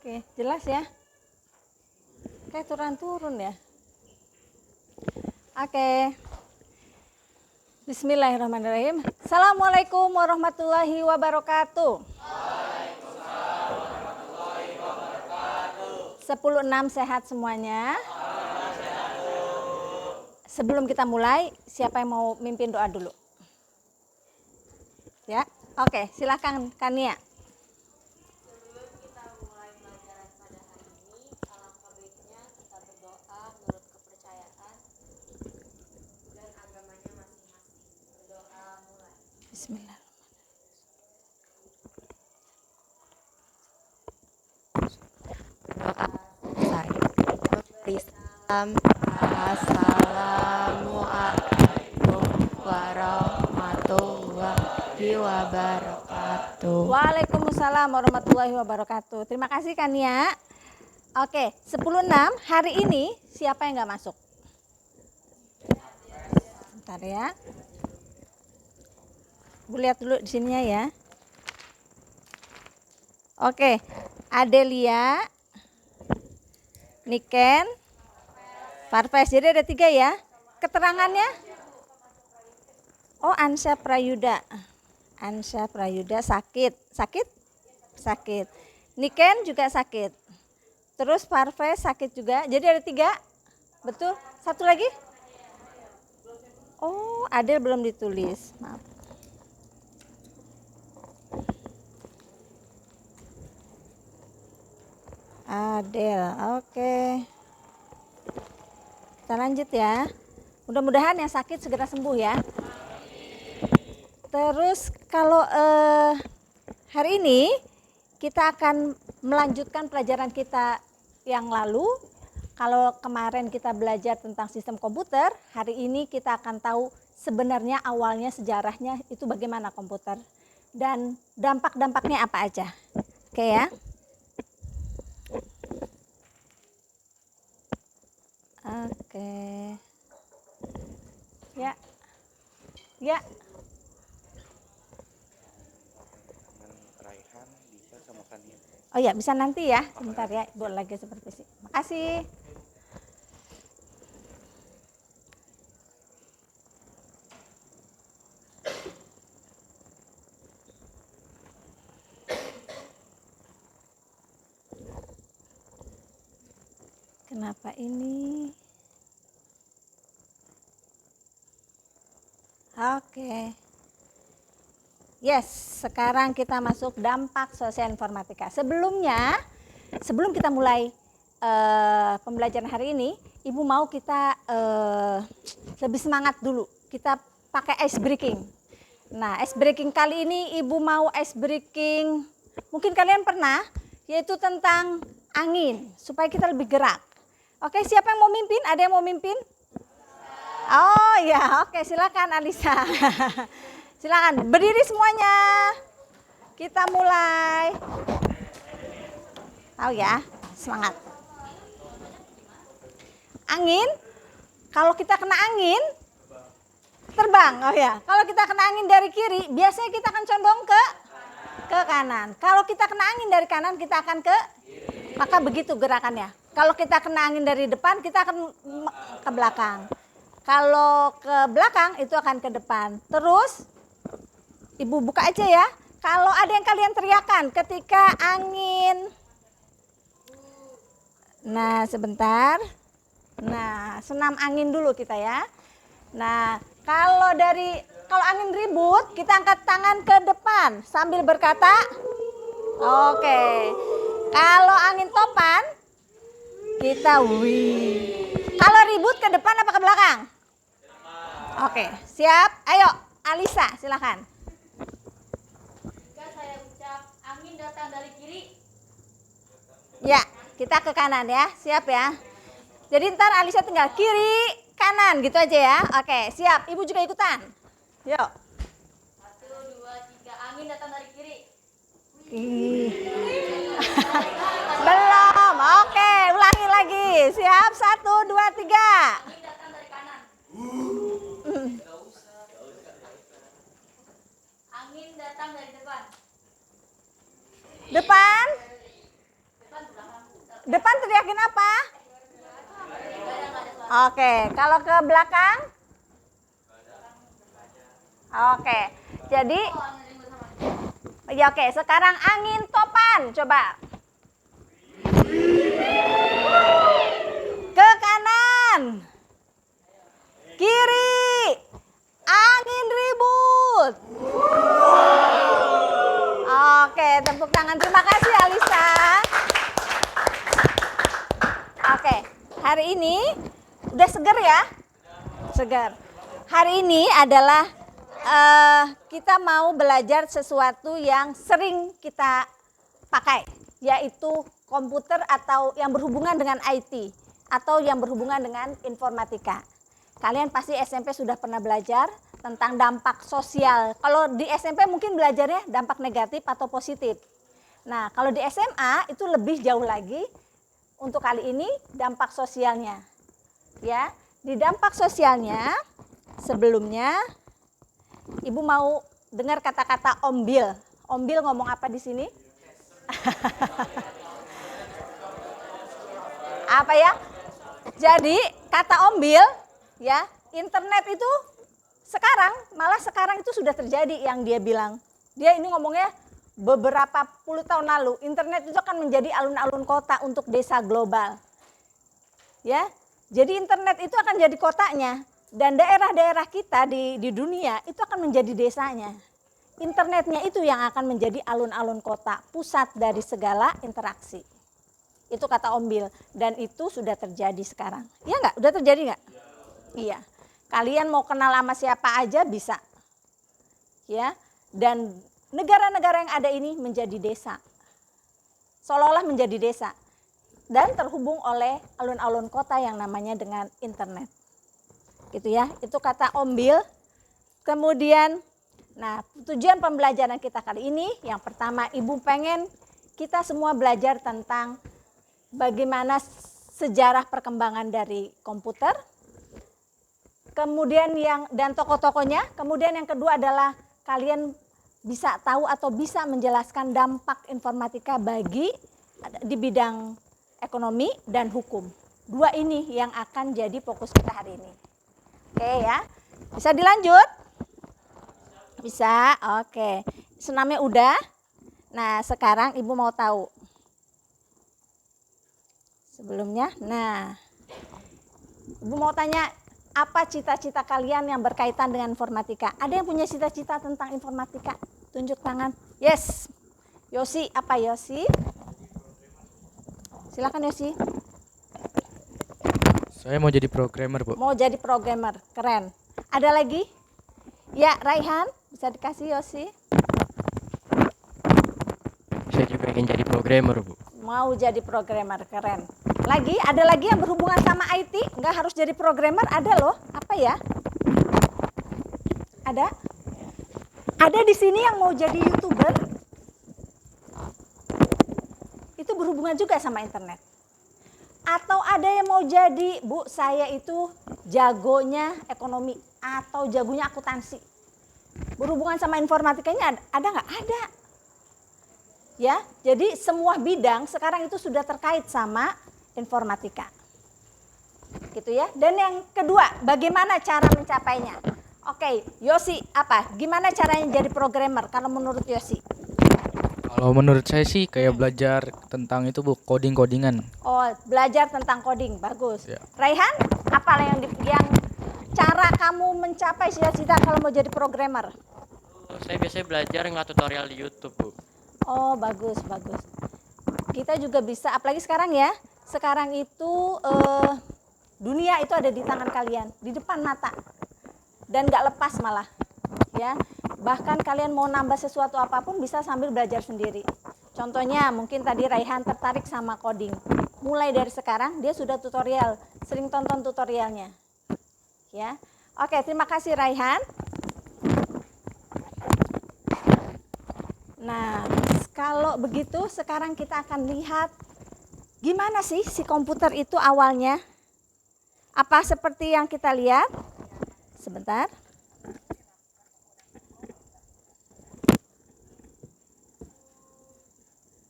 Oke, jelas ya? Kayak turun-turun ya. Oke. Bismillahirrahmanirrahim. Assalamualaikum warahmatullahi wabarakatuh. 10.6 sehat semuanya. Sebelum kita mulai, siapa yang mau mimpin doa dulu? Ya, oke, silakan Kania. Sebelum kita mulai pelajaran pada hari ini, alangkah baiknya kita berdoa menurut kepercayaan dan agamanya masing-masing. Berdoa mulai. Bismillah. Assalamualaikum warahmatullahi wabarakatuh. Waalaikumsalam warahmatullahi wabarakatuh. Terima kasih Kania. Oke, 10.6 hari ini siapa yang nggak masuk? Bentar ya. Bu lihat dulu di sininya ya. Oke, Adelia, Niken, Parves. Jadi ada 3 ya. Keterangannya? Oh, Ansya Prayuda. Ansya Prayuda sakit. Sakit. Niken juga sakit. Terus Parves sakit juga. Jadi ada 3. Betul? Satu lagi? Oh, Adel belum ditulis. Maaf. Adel, oke. Kita lanjut ya. Mudah-mudahan yang sakit segera sembuh ya. Terus kalau hari ini kita akan melanjutkan pelajaran kita yang lalu. Kalau kemarin kita belajar tentang sistem komputer, hari ini kita akan tahu sebenarnya awalnya sejarahnya itu bagaimana komputer dan dampak-dampaknya apa aja. Oke ya. Oke. Ya. Ya. Oh ya, bisa nanti ya. Sebentar ya, Ibu lagi supervisi. Makasih. Kenapa ini? Oke. Yes, sekarang kita masuk dampak sosial informatika. Sebelum kita mulai pembelajaran hari ini, Ibu mau kita lebih semangat dulu. Kita pakai ice breaking. Nah, ice breaking kali ini Ibu mau ice breaking, mungkin kalian pernah, yaitu tentang angin, supaya kita lebih gerak. Oke, siapa yang mau mimpin? Ada yang mau mimpin? Oh ya, oke, silakan Alisa. Silakan berdiri semuanya. Kita mulai. Tahu ya, semangat. Angin, kalau kita kena angin, terbang. Oh ya, kalau kita kena angin dari kiri, biasanya kita akan condong ke kanan. Kalau kita kena angin dari kanan, kita akan ke maka begitu gerakannya. Kalau kita kena angin dari depan, kita akan ke belakang. Kalau ke belakang, itu akan ke depan. Terus, Ibu buka aja ya. Kalau ada yang kalian teriakan ketika angin. Nah, sebentar. Nah, senam angin dulu kita ya. Nah, kalau angin ribut, kita angkat tangan ke depan sambil berkata, oke. Kalau angin topan, kita wih. Kalau ribut ke depan apa ke belakang? Oke, siap. Ayo, Alisa, silakan. Jika saya ucap angin datang dari kiri, Ya, kita ke kanan ya. Siap ya. Jadi ntar Alisa tinggal kiri, kanan gitu aja ya. Oke, siap. Ibu juga ikutan. Yuk. 1, 2, 3, angin datang dari kiri. Belum. Oke, ulangi lagi. Siap. 1, 2, 3. Angin datang dari kanan. Angin datang dari depan. Depan. bagian apa? Oke, kalau ke belakang? Oke, jadi ya oke, sekarang angin topan, coba. Ke kanan. Kiri. Angin ribut. Oke, tepuk tangan. Terima kasih Alisa. Oke, hari ini udah seger ya? Segar. Hari ini adalah kita mau belajar sesuatu yang sering kita pakai, yaitu komputer atau yang berhubungan dengan IT atau yang berhubungan dengan informatika. Kalian pasti SMP sudah pernah belajar tentang dampak sosial. Kalau di SMP mungkin belajarnya dampak negatif atau positif. Nah, kalau di SMA itu lebih jauh lagi. Untuk kali ini dampak sosialnya. Ya, di dampak sosialnya sebelumnya Ibu mau dengar kata-kata ombil. Ombil ngomong apa di sini? Apa ya? Jadi kata ombil ya, internet itu sekarang itu sudah terjadi yang dia bilang. Dia ini ngomongnya beberapa puluh tahun lalu, internet itu akan menjadi alun-alun kota untuk desa global. Ya. Jadi internet itu akan jadi kotanya dan daerah-daerah kita di dunia itu akan menjadi desanya. Internetnya itu yang akan menjadi alun-alun kota, pusat dari segala interaksi. Itu kata ombil dan itu sudah terjadi sekarang. Iya enggak? Udah terjadi enggak? Iya. Kalian mau kenal sama siapa aja bisa. Ya. Dan negara-negara yang ada ini menjadi desa. Seolah-olah menjadi desa. Dan terhubung oleh alun-alun kota yang namanya dengan internet. Gitu ya. Itu kata ombil. Kemudian, nah tujuan pembelajaran kita kali ini, yang pertama Ibu pengen kita semua belajar tentang bagaimana sejarah perkembangan dari komputer. Kemudian dan tokoh-tokohnya. Kemudian yang kedua adalah kalian bisa tahu atau bisa menjelaskan dampak informatika bagi di bidang ekonomi dan hukum. Dua ini yang akan jadi fokus kita hari ini. Oke ya, bisa dilanjut? Bisa, oke. Senamnya udah. Nah sekarang Ibu mau tahu. Sebelumnya, nah Ibu mau tanya apa cita-cita kalian yang berkaitan dengan informatika? Ada yang punya cita-cita tentang informatika? Tunjuk tangan. Yes. Yosi, apa Yosi? Silakan Yosi. Saya mau jadi programmer, Bu. Mau jadi programmer, keren. Ada lagi? Ya, Raihan, bisa dikasih Yosi. Saya juga ingin jadi programmer, Bu. Mau jadi programmer, keren. Lagi, ada lagi yang berhubungan sama IT? Nggak harus jadi programmer, ada loh. Apa ya? Ada? Ada di sini yang mau jadi YouTuber? Itu berhubungan juga sama internet. Atau ada yang mau jadi, Bu, saya itu jagonya ekonomi atau jagonya akuntansi. Berhubungan sama informatikanya ada nggak? Ada. Ya, jadi semua bidang sekarang itu sudah terkait sama informatika. Gitu ya. Dan yang kedua, bagaimana cara mencapainya? Oke, Yosi, apa? Gimana caranya jadi programmer kalau menurut Yosi? Kalau menurut saya sih kayak belajar tentang itu, Bu, coding-codingan. Oh, belajar tentang coding, bagus. Ya. Raihan, apa yang cara kamu mencapai cita-cita kalau mau jadi programmer? Saya biasanya belajar ngeliat tutorial di YouTube, Bu. Oh, bagus, bagus. Kita juga bisa, apalagi sekarang ya. Sekarang itu dunia itu ada di tangan kalian, di depan mata. Dan nggak lepas malah. Ya. Bahkan kalian mau nambah sesuatu apapun bisa sambil belajar sendiri. Contohnya mungkin tadi Raihan tertarik sama coding. Mulai dari sekarang dia sudah tutorial, sering tonton tutorialnya. Ya. Oke, terima kasih Raihan. Nah, kalau begitu sekarang kita akan lihat gimana sih si komputer itu awalnya. Apa seperti yang kita lihat? Sebentar.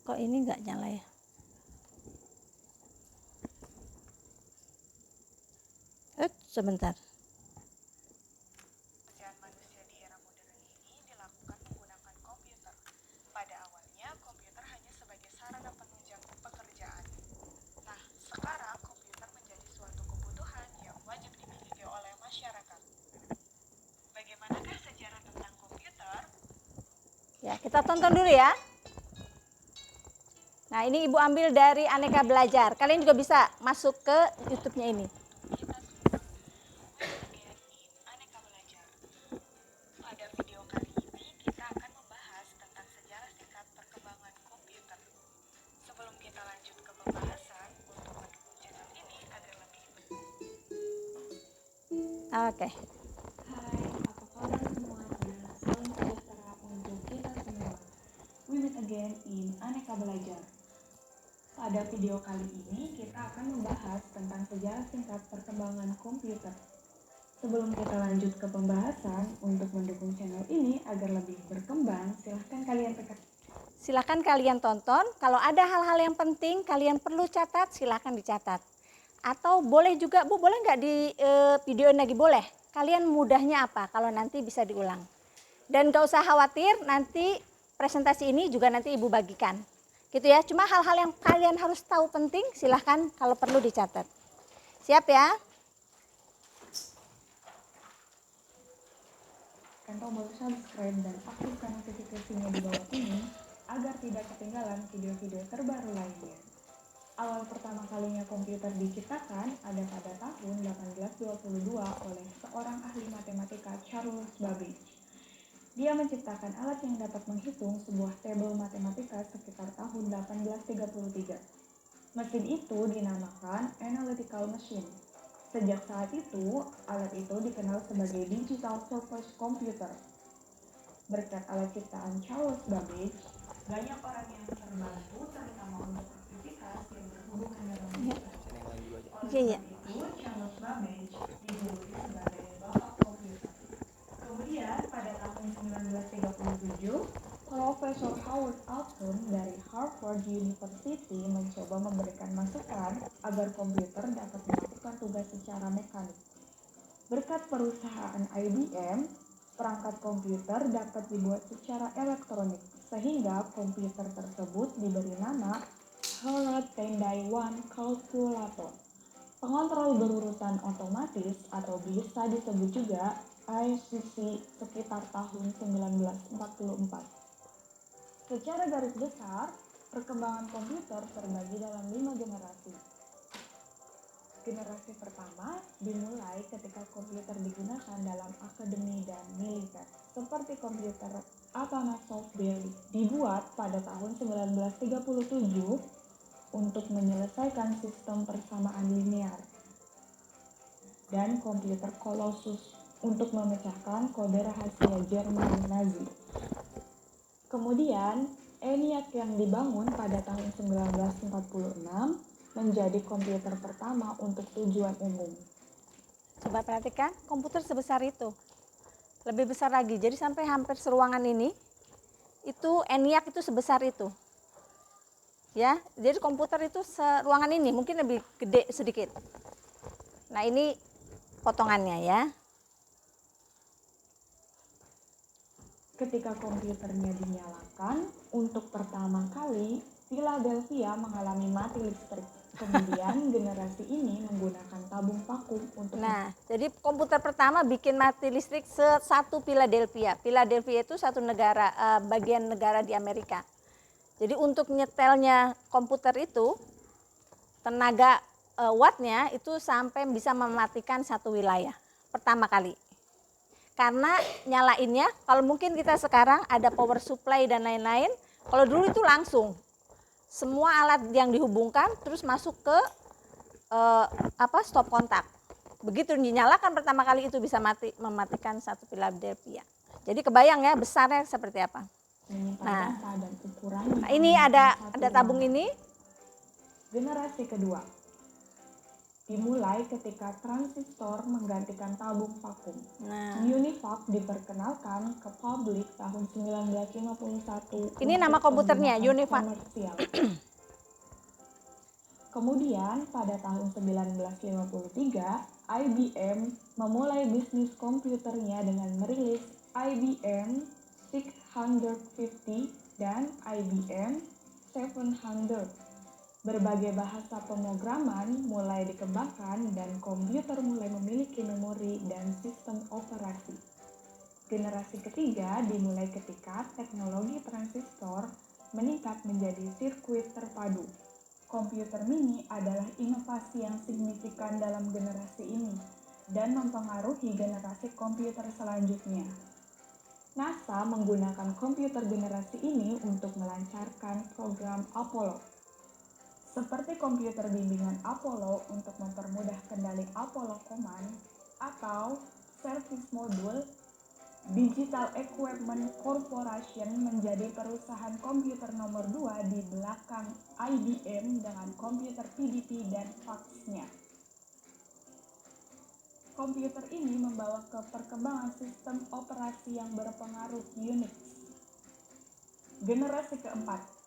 Kok ini nggak nyala ya? Sebentar. Pekerjaan manusia di era modern ini dilakukan menggunakan komputer. Pada awalnya, komputer hanya sebagai sarana penunjang pekerjaan. Nah, sekarang komputer menjadi suatu kebutuhan yang wajib dimiliki oleh masyarakat. Bagaimanakah sejarah tentang komputer? Ya, kita tonton dulu ya. Nah, ini Ibu ambil dari Aneka Belajar. Kalian juga bisa masuk ke YouTube-nya ini. Aneka Belajar. Pada video kali ini kita akan membahas tentang sejarah singkat perkembangan komputer. Sebelum kita lanjut ke pembahasan, untuk mendukung channel ini agar lebih Oke. Hai, apa kabar semuanya? Salam sejahtera untuk kita semua. We meet again in Aneka Belajar. Pada video kali ini kita akan membahas tentang sejarah singkat perkembangan komputer. Sebelum kita lanjut ke pembahasan, untuk mendukung channel ini agar lebih berkembang, Silakan kalian tonton. Kalau ada hal-hal yang penting kalian perlu catat, silakan dicatat. Atau boleh juga, Bu, boleh nggak di videoin lagi? Boleh. Kalian mudahnya apa? Kalau nanti bisa diulang. Dan nggak usah khawatir, nanti presentasi ini juga nanti Ibu bagikan. Gitu ya. Cuma hal-hal yang kalian harus tahu penting, silahkan kalau perlu dicatat. Siap ya? Tekan tombol subscribe dan aktifkan notifikasinya di bawah ini agar tidak ketinggalan video-video terbaru lainnya. Awal pertama kalinya komputer diciptakan ada pada tahun 1822 oleh seorang ahli matematika Charles Babbage. Dia menciptakan alat yang dapat menghitung sebuah tabel matematika sekitar tahun 1833. Mesin itu dinamakan analytical machine. Sejak saat itu, alat itu dikenal sebagai digital purpose computer. Berkat alat ciptaan Charles Babbage, banyak orang yang terbantu terutama untuk aktivitas yang berhubungan dengan komputer. Iya. Itu Charles Babbage dijuluki sebagai bapak komputer. Kemudian pada tahun 1937, Profesor Howard Alton dari Harvard University mencoba memberikan masukan agar komputer dapat melakukan tugas secara mekanik. Berkat perusahaan IBM, perangkat komputer dapat dibuat secara elektronik, sehingga komputer tersebut diberi nama Harrod Tendai One Calculator. Pengontrol berurutan otomatis atau bisa disebut juga ICC sekitar tahun 1944. Secara garis besar, perkembangan komputer terbagi dalam 5 generasi. Generasi pertama dimulai ketika komputer digunakan dalam akademi dan militer, seperti komputer Atanasoff Berry, dibuat pada tahun 1937 untuk menyelesaikan sistem persamaan linear, dan komputer Colossus untuk memecahkan kode rahasia Jerman Nazi. Kemudian, ENIAC yang dibangun pada tahun 1946 menjadi komputer pertama untuk tujuan umum. Coba perhatikan, komputer sebesar itu. Lebih besar lagi, jadi sampai hampir seruangan ini, itu ENIAC itu sebesar itu. Ya, jadi komputer itu seruangan ini, mungkin lebih gede sedikit. Nah, ini potongannya ya. Ketika komputernya dinyalakan, untuk pertama kali, Philadelphia mengalami mati listrik. Kemudian generasi ini menggunakan tabung vakum untuk... Nah, jadi komputer pertama bikin mati listrik satu Philadelphia. Philadelphia itu satu negara, bagian negara di Amerika. Jadi untuk nyetelnya komputer itu, tenaga wattnya itu sampai bisa mematikan satu wilayah pertama kali. Karena nyalainnya, kalau mungkin kita sekarang ada power supply dan lain-lain, kalau dulu itu langsung semua alat yang dihubungkan terus masuk ke stop kontak. Begitu dinyalakan pertama kali itu bisa mematikan satu Philadelphia. Jadi kebayang ya besarnya seperti apa. Nah, dan ukuran ini ada tabung ini. Generasi kedua dimulai ketika transistor menggantikan tabung vakum. Nah, Univac diperkenalkan ke publik tahun 1951. ini nama komputernya, Univac. Komersial. Kemudian pada tahun 1953 IBM memulai bisnis komputernya dengan merilis IBM 650 dan IBM 700. Berbagai bahasa pemrograman mulai dikembangkan dan komputer mulai memiliki memori dan sistem operasi. Generasi ketiga dimulai ketika teknologi transistor meningkat menjadi sirkuit terpadu. Komputer mini adalah inovasi yang signifikan dalam generasi ini dan mempengaruhi generasi komputer selanjutnya. NASA menggunakan komputer generasi ini untuk melancarkan program Apollo. Seperti komputer bimbingan Apollo untuk mempermudah kendali Apollo Command atau Service Module, Digital Equipment Corporation menjadi perusahaan komputer nomor 2 di belakang IBM dengan komputer PDP dan faxnya. Komputer ini membawa ke perkembangan sistem operasi yang berpengaruh Unix. Generasi keempat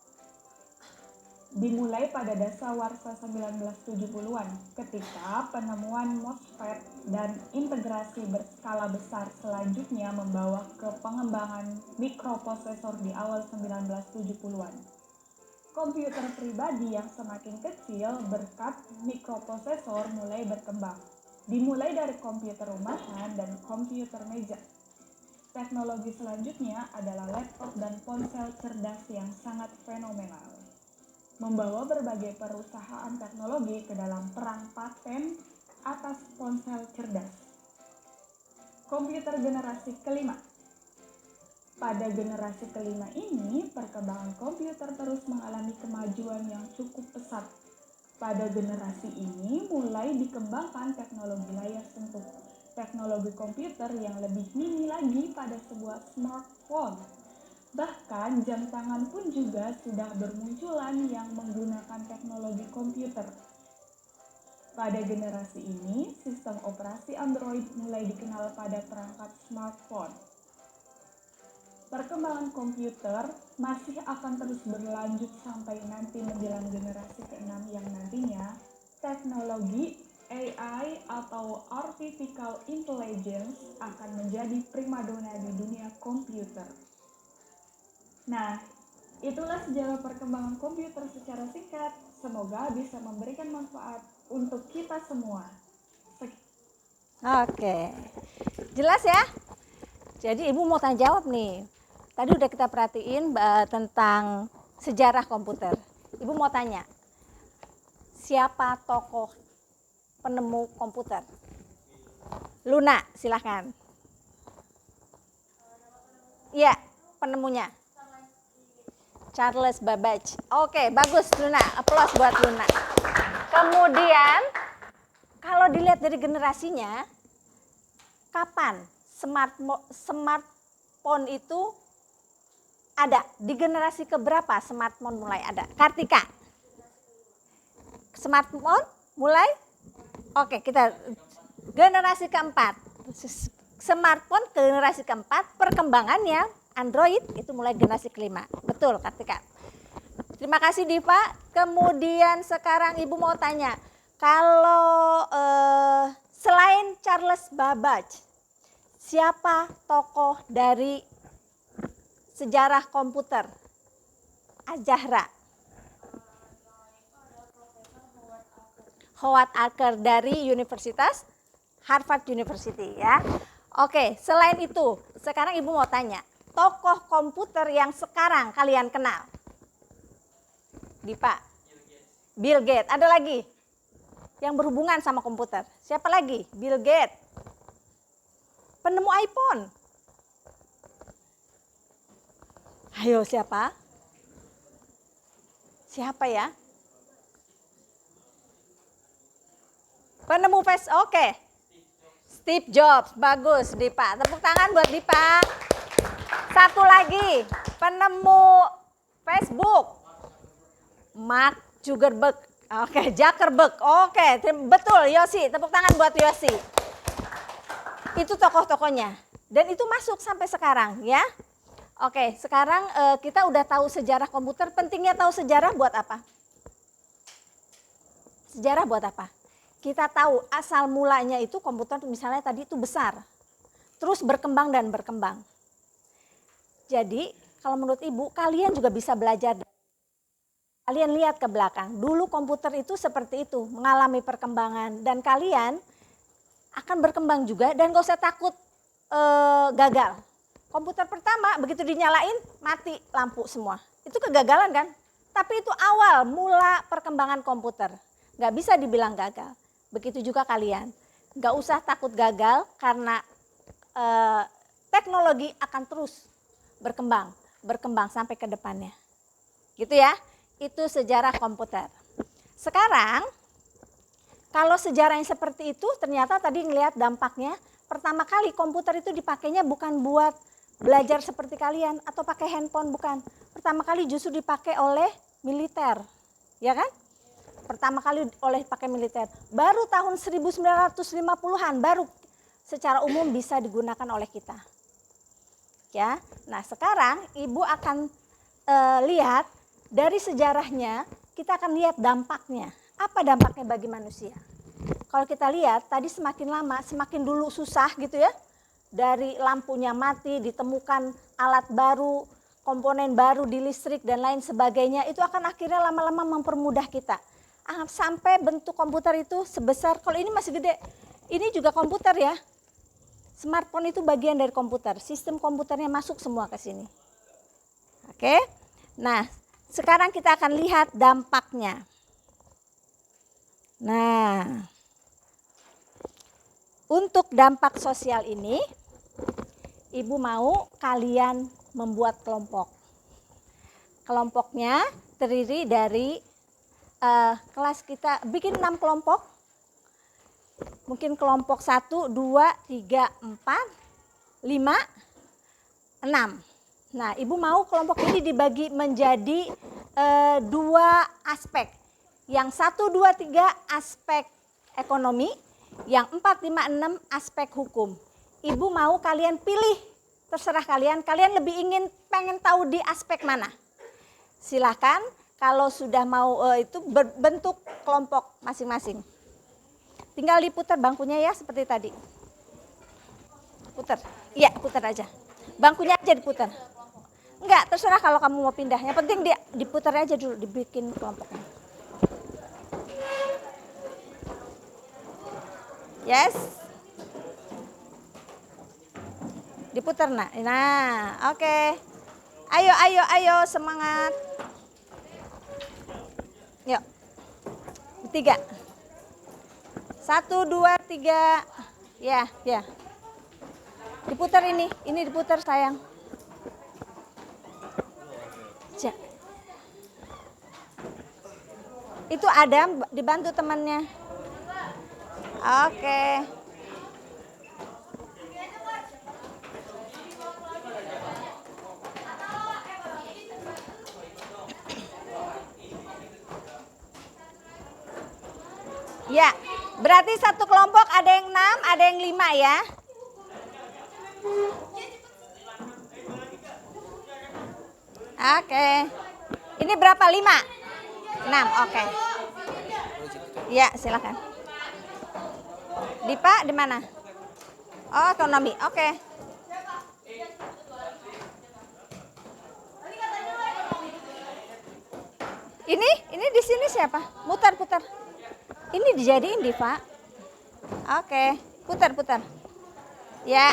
dimulai pada dasawarsa 1970-an ketika penemuan MOSFET dan integrasi berskala besar selanjutnya membawa ke pengembangan mikroprosesor di awal 1970-an. Komputer pribadi yang semakin kecil berkat mikroprosesor mulai berkembang, dimulai dari komputer rumahan dan komputer meja. Teknologi selanjutnya adalah laptop dan ponsel cerdas yang sangat fenomenal, membawa berbagai perusahaan teknologi ke dalam perang paten atas ponsel cerdas. Komputer generasi kelima. Pada generasi kelima ini, perkembangan komputer terus mengalami kemajuan yang cukup pesat. Pada generasi ini mulai dikembangkan teknologi layar sentuh, teknologi komputer yang lebih mini lagi pada sebuah smartphone. Bahkan jam tangan pun juga sudah bermunculan yang menggunakan teknologi komputer. Pada generasi ini, sistem operasi Android mulai dikenal pada perangkat smartphone. Perkembangan komputer masih akan terus berlanjut sampai nanti menjelang generasi ke-6 yang nantinya teknologi AI atau Artificial Intelligence akan menjadi primadona di dunia komputer. Nah, itulah sejarah perkembangan komputer secara singkat. Semoga bisa memberikan manfaat untuk kita semua. Oke, jelas ya? Jadi Ibu mau tanya jawab nih. Tadi udah kita perhatiin tentang sejarah komputer. Ibu mau tanya, siapa tokoh penemu komputer? Luna, silahkan. Iya, penemunya. Charles Babbage. Oke, bagus Luna. Aplaus buat Luna. Kemudian, kalau dilihat dari generasinya, kapan smartphone itu ada? Di generasi keberapa smartphone mulai ada? Kartika. Smartphone mulai? Oke, kita generasi keempat. Smartphone generasi keempat, perkembangannya Android itu mulai generasi kelima. Betul, Kartika. Terima kasih Diva. Kemudian sekarang Ibu mau tanya, kalau selain Charles Babbage, siapa tokoh dari sejarah komputer? Azahra. Howard Alker dari Universitas Harvard University ya. Oke, selain itu, sekarang Ibu mau tanya, tokoh komputer yang sekarang kalian kenal? Dipa. Bill Gates. Ada lagi yang berhubungan sama komputer? Siapa lagi? Bill Gates. Penemu iPhone. Ayo siapa? Siapa ya? Penemu face, oke. Steve Jobs, bagus Dipa. Tepuk tangan buat Dipa. Satu lagi, penemu Facebook. Mark Zuckerberg. Oke, Zuckerberg. Oke, betul Yosi. Tepuk tangan buat Yosi. Itu tokoh-tokohnya. Dan itu masuk sampai sekarang ya. Oke, sekarang kita udah tahu sejarah komputer. Pentingnya tahu sejarah buat apa? Sejarah buat apa? kita tahu asal mulanya itu komputer misalnya tadi itu besar. Terus berkembang dan berkembang. Jadi kalau menurut Ibu, kalian juga bisa belajar. Kalian lihat ke belakang, dulu komputer itu seperti itu, mengalami perkembangan. Dan kalian akan berkembang juga dan gak usah takut gagal. Komputer pertama begitu dinyalain, mati lampu semua. Itu kegagalan kan? Tapi itu awal mula perkembangan komputer. Gak bisa dibilang gagal. Begitu juga kalian. Gak usah takut gagal karena teknologi akan terus berkembang sampai ke depannya. Gitu ya, itu sejarah komputer. Sekarang, kalau sejarah yang seperti itu ternyata tadi ngelihat dampaknya, pertama kali komputer itu dipakainya bukan buat belajar seperti kalian atau pakai handphone, bukan. Pertama kali justru dipakai oleh militer, ya kan? Pertama kali pakai militer. Baru tahun 1950-an baru secara umum bisa digunakan oleh kita. Ya, nah sekarang Ibu akan lihat dari sejarahnya, kita akan lihat dampaknya. Apa dampaknya bagi manusia? Kalau kita lihat tadi semakin lama, semakin dulu susah gitu ya. Dari lampunya mati, ditemukan alat baru, komponen baru di listrik dan lain sebagainya. Itu akan akhirnya lama-lama mempermudah kita. Sampai bentuk komputer itu sebesar, kalau ini masih gede, ini juga komputer ya. Smartphone itu bagian dari komputer, sistem komputernya masuk semua ke sini. Oke, nah sekarang kita akan lihat dampaknya. Nah, untuk dampak sosial ini, Ibu mau kalian membuat kelompok. Kelompoknya terdiri dari kelas kita bikin 6 kelompok. Mungkin kelompok 1, 2, 3, 4, 5, 6. Nah, Ibu mau kelompok ini dibagi menjadi 2 aspek. Yang 1, 2, 3 aspek ekonomi, yang 4, 5, 6 aspek hukum. Ibu mau kalian pilih, terserah kalian lebih pengen tahu di aspek mana. Silahkan kalau sudah mau itu berbentuk kelompok masing-masing. Tinggal diputar bangkunya ya seperti tadi. Putar, iya putar aja. Bangkunya aja diputar. Enggak, terserah kalau kamu mau pindah. Yang penting dia diputar aja dulu, dibikin kelompoknya. Yes. Diputar nak. Nah, oke. Ayo semangat. Yuk. 3. 1, 2, 3. Ya. Diputar ini diputar sayang. Itu Adam dibantu temannya. Oke. Ya, berarti satu kelompok ada yang 6, ada yang 5 ya. Oke. Ini berapa? 5? 6, oke. Ya, silakan. Dipa di mana? Oh, ekonomi. Oke. Ini di sini siapa? Putar. Ini dijadiin Diva. Oke, putar. Ya.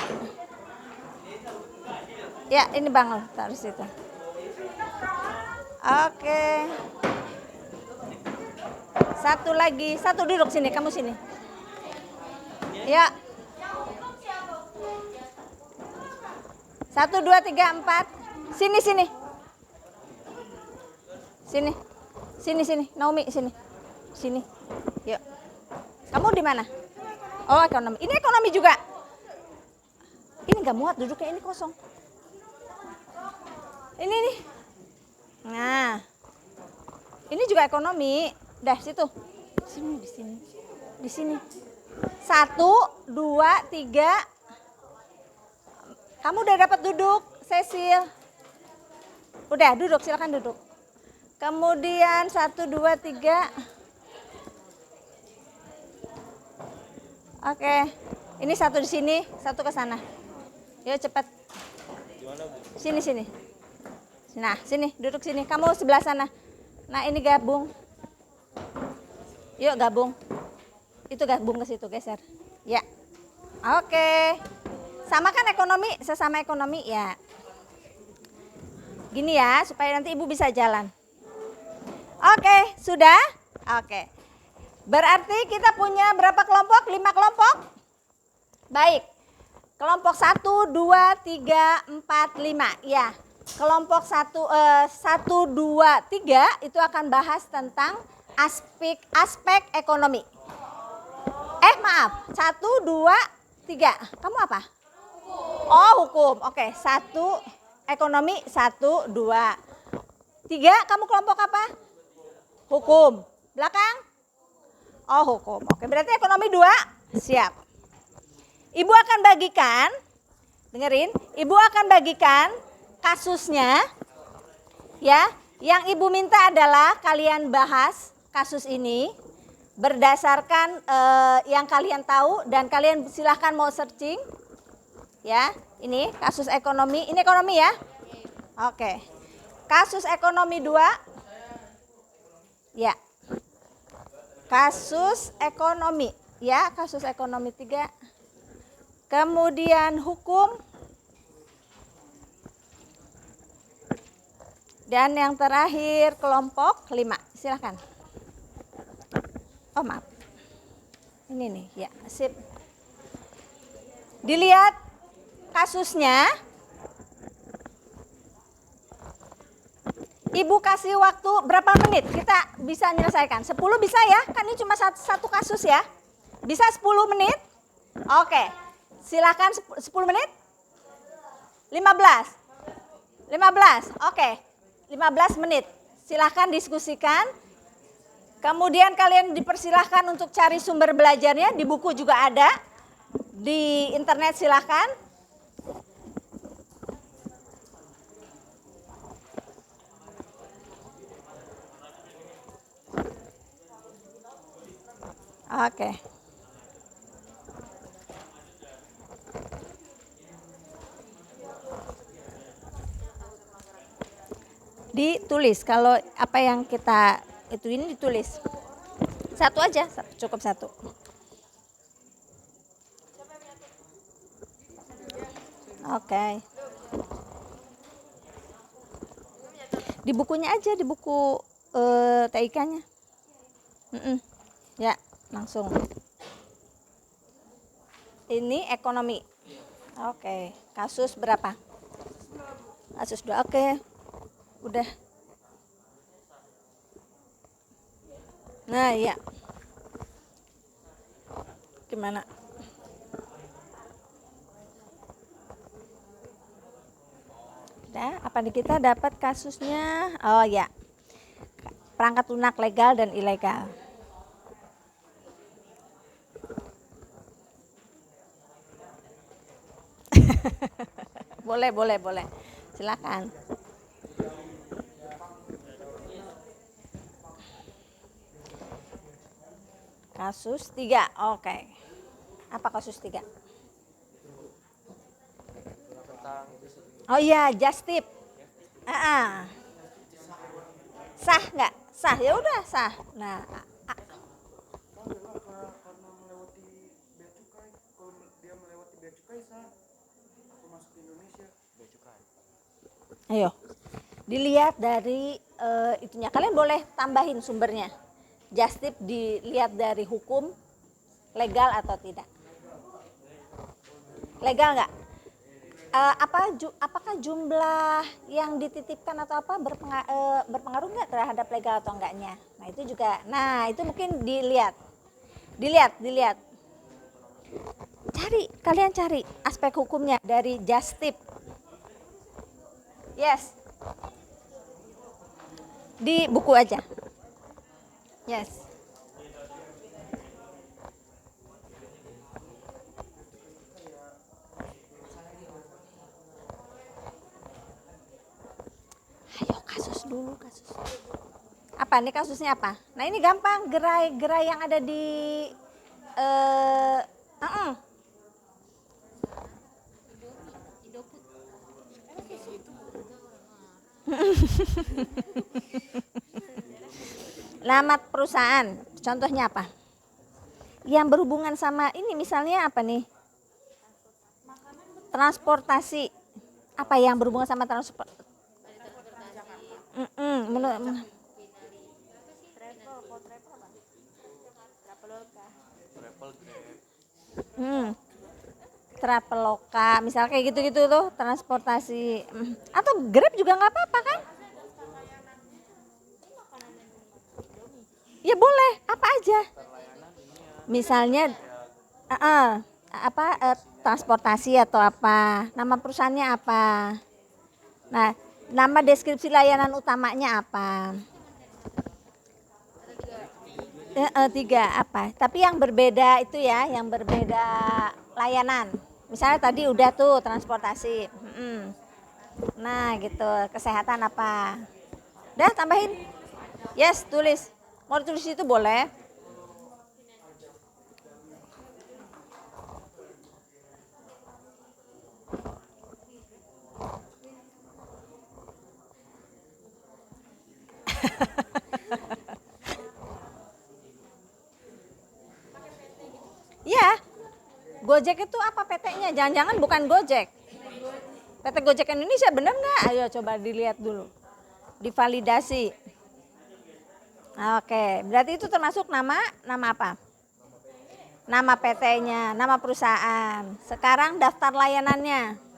Ya, ini Bang taruh situ. Oke. Satu lagi, satu duduk sini, kamu sini. Ya. 1, 2, 3, 4. Sini. Sini, Naomi sini. Sini. Yuk. Kamu di mana? Oh, ekonomi. Ini ekonomi juga. Ini nggak muat duduknya, ini kosong. Ini nih. Nah. Ini juga ekonomi. Dah situ. Di sini. 1, 2, 3. Kamu udah dapat duduk, Cecil. Udah duduk, silakan duduk. Kemudian 1, 2, 3. Oke. Ini satu di sini, satu ke sana. Yuk cepat. Sini sini. Nah, sini, duduk sini. Kamu sebelah sana. Nah, ini gabung. Yuk gabung. Itu gabung ke situ, geser. Ya. Oke. Sama kan ekonomi, sesama ekonomi ya. Gini ya, supaya nanti Ibu bisa jalan. Oke, sudah? Oke. Berarti kita punya berapa kelompok? 5 kelompok? Baik. Kelompok 1, 2, 3, 4, 5. Ya. Kelompok 1, 2, 3 itu akan bahas tentang aspek ekonomi. Maaf. 1, 2, 3. Kamu apa? Oh, hukum. Oke, 1 ekonomi, 1, 2. 3, kamu kelompok apa? Hukum. Belakang? Oh, hukum. Oke, berarti ekonomi 2. Siap. Ibu akan bagikan, dengerin, Ibu akan bagikan kasusnya. Ya, yang Ibu minta adalah kalian bahas kasus ini berdasarkan yang kalian tahu dan kalian silahkan mau searching. Ya, ini kasus ekonomi. Ini ekonomi ya? Oke. Kasus ekonomi 2. Ya. Kasus ekonomi. Ya, kasus ekonomi 3. Kemudian hukum. Dan yang terakhir kelompok 5. Silakan. Oh, maaf. Ini nih, ya, sip. Dilihat kasusnya. Ibu kasih waktu berapa menit kita bisa menyelesaikan? 10 bisa ya? Kan ini cuma satu kasus ya. Bisa 10 menit? Oke. Silakan 10 menit? 15. 15. Oke. 15 menit. Silakan diskusikan. Kemudian kalian dipersilahkan untuk cari sumber belajarnya, di buku juga ada. Di internet silakan. Oke. Ditulis kalau apa yang kita itu ini ditulis. Satu aja, cukup satu. Oke. Di bukunya aja, di buku TIK-nya. Ya, langsung. Ini ekonomi. Oke, kasus berapa? Kasus 2. Oke. Udah. Nah, iya. Gimana? Udah, apa nih kita dapat kasusnya? Oh ya. Perangkat lunak legal dan ilegal. Boleh. Silakan. Kasus 3, oke. Apa kasus 3? Oh iya, just tip. Sah nggak? Sah, ya udah sah. Nah, karena melewati bea cukai, kalau dia melewati bea cukai sah, atau masuk ke Indonesia bea cukai. ayo, dilihat dari itunya. Kalian boleh tambahin sumbernya. Just tip dilihat dari hukum, legal atau tidak. Legal nggak? Apakah jumlah yang dititipkan atau apa berpengaruh nggak terhadap legal atau enggaknya? Nah itu juga, itu mungkin dilihat. Kalian cari aspek hukumnya dari just tip. Yes. Di buku aja. Yes. Ayo kasus dulu. Apa nih kasusnya apa? Nah ini gampang, gerai yang ada di Heeh. Nama perusahaan, contohnya apa? Yang berhubungan sama ini misalnya apa nih? Transportasi. Apa yang berhubungan sama transport? Traveloka, misal kayak gitu-gitu tuh transportasi. Atau Grab juga nggak apa-apa kan? Ya boleh, apa aja. Misalnya transportasi atau apa, nama perusahaannya apa. Nah, nama deskripsi layanan utamanya apa. Tiga apa? Tapi yang berbeda itu ya, yang berbeda layanan. Misalnya tadi udah tuh transportasi. Nah gitu, kesehatan apa? Udah tambahin. Yes, tulis. Mau tulis itu boleh. Ya, Gojek itu apa PT-nya? Jangan-jangan bukan Gojek. PT Gojek Indonesia bener nggak? Ayo coba dilihat dulu, divalidasi. Oke, berarti itu termasuk nama apa? Nama PT-nya, nama perusahaan. Sekarang daftar layanannya.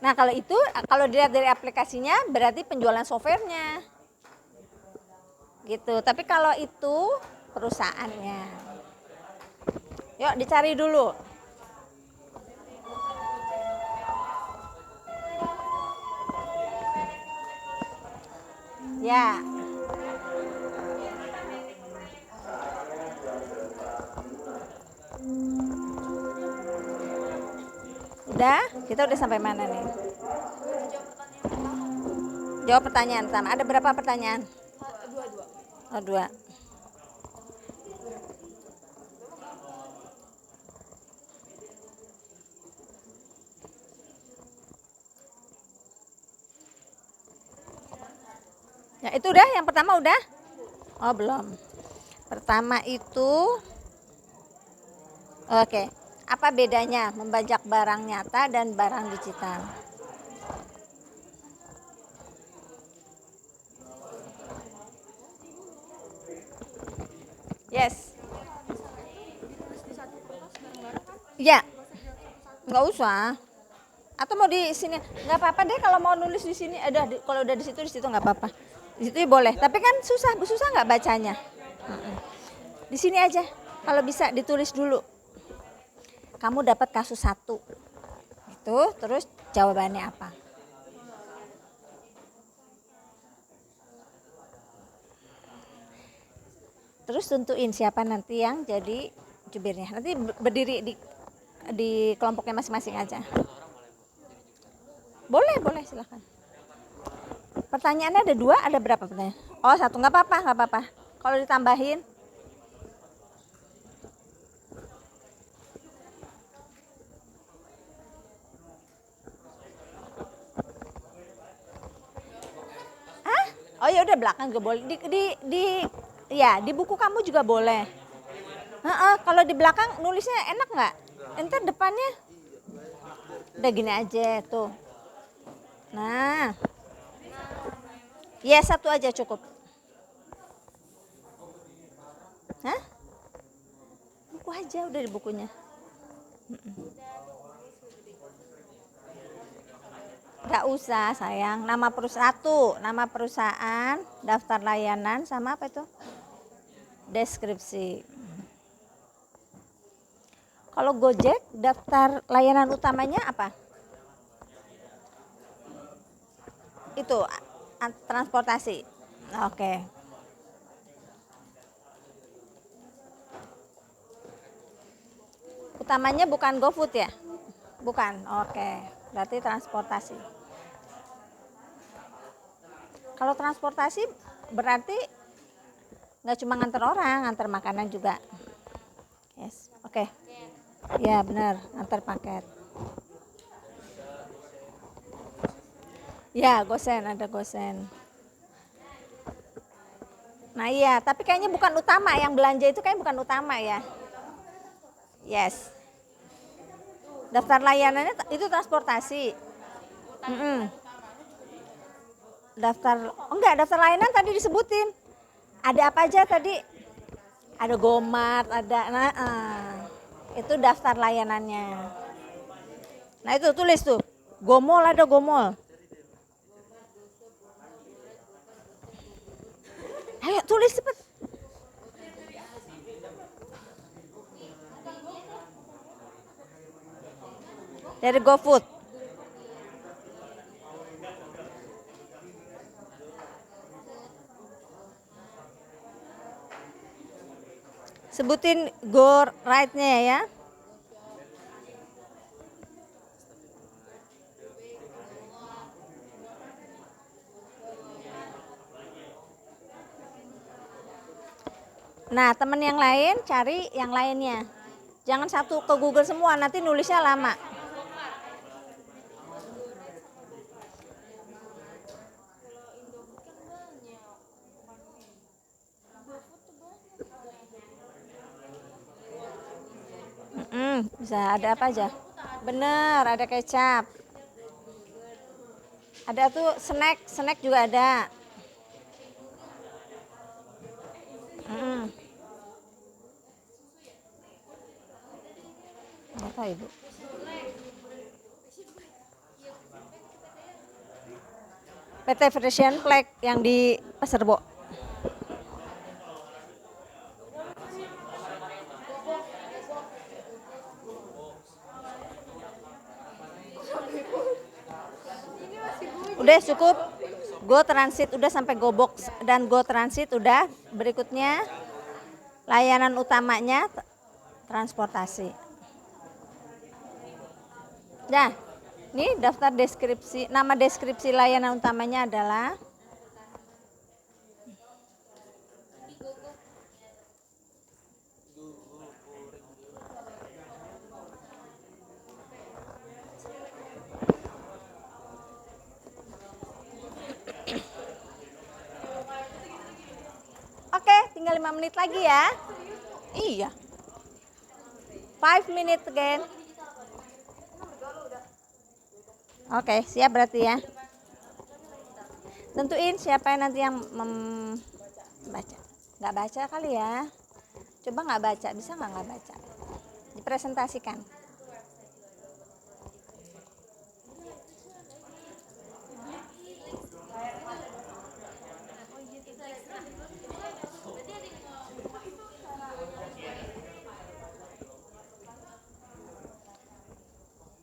Nah kalau itu, kalau dilihat dari aplikasinya berarti penjualan softwarenya. Gitu, tapi kalau itu perusahaannya. Yuk dicari dulu. Ya. Udah, kita udah sampai mana nih? Jawab pertanyaan pertama. Ada berapa pertanyaan? Dua. Ya itu udah, yang pertama udah? Oh belum. Pertama itu, oke. Apa bedanya membajak barang nyata dan barang digital? Yes. Ya, nggak usah. Atau mau di sini nggak apa-apa deh kalau mau nulis di sini. Kalau udah di situ nggak apa-apa. Di situ boleh. Tapi kan susah nggak bacanya. Di sini aja. Kalau bisa ditulis dulu. Kamu dapat kasus 1. Itu terus jawabannya apa? Terus tentuin siapa nanti yang jadi jubirnya. Nanti berdiri di kelompoknya masing-masing aja. Boleh silakan. Pertanyaannya ada 2, ada berapa pertanyaan? Oh 1, nggak apa-apa. Kalau ditambahin. Oh ya udah belakang juga boleh. Di buku kamu juga boleh. Kalau di belakang nulisnya enak nggak? Entar depannya udah gini aja tuh. Nah, ya 1 aja cukup. Buku aja udah di bukunya. Gak usah sayang, nama perusahaan, daftar layanan, sama apa itu? Deskripsi. Kalau Gojek, daftar layanan utamanya apa? Itu, transportasi. Oke. utamanya bukan GoFood ya? Bukan, oke. Berarti transportasi. Kalau transportasi berarti nggak cuma nganter orang, nganter makanan juga. Yes, oke. Ya benar, nganter paket. Ya, gosen, ada gosen. Nah iya, tapi kayaknya bukan utama, yang belanja itu kayaknya bukan utama ya. Yes. Daftar layanannya itu transportasi. Daftar layanan tadi disebutin. Ada apa aja tadi? Ada Gomart, ada itu daftar layanannya. Nah itu tulis tuh, Gomol ada Gomol. Ayo tulis cepet. Dari GoFood. Sebutin Go Ride-nya ya. Nah, teman yang lain cari yang lainnya. Jangan satu ke Google semua, nanti nulisnya lama. Bisa ada apa aja? Bener, ada kecap. Ada tuh snack juga ada. Apa Ibu? PT Frisian Flag yang di Pasar Rebo. Udah cukup. Go Transit udah sampai Go Box dan Go Transit udah. Berikutnya layanan utamanya transportasi. Nah, ini daftar deskripsi. Nama deskripsi layanan utamanya adalah Oke, tinggal 5 menit lagi ya. Iya. 5 minutes again. Oke, siap berarti ya. Tentuin siapa yang nanti yang membaca. Nggak baca kali ya. Coba nggak baca, bisa nggak baca? Dipresentasikan.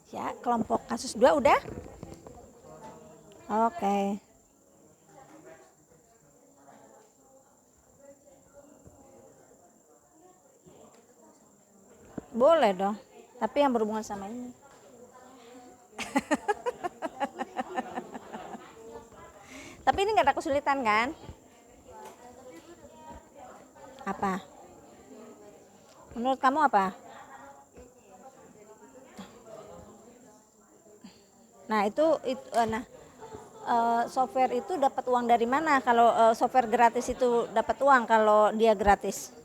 Ya, kelompok kasus 2 udah? Oke. Boleh dong, tapi yang berhubungan sama ini. Tapi ini nggak ada kesulitan kan? Apa? Menurut kamu apa? Nah software itu dapat uang dari mana? Kalau software gratis itu dapat uang kalau dia gratis.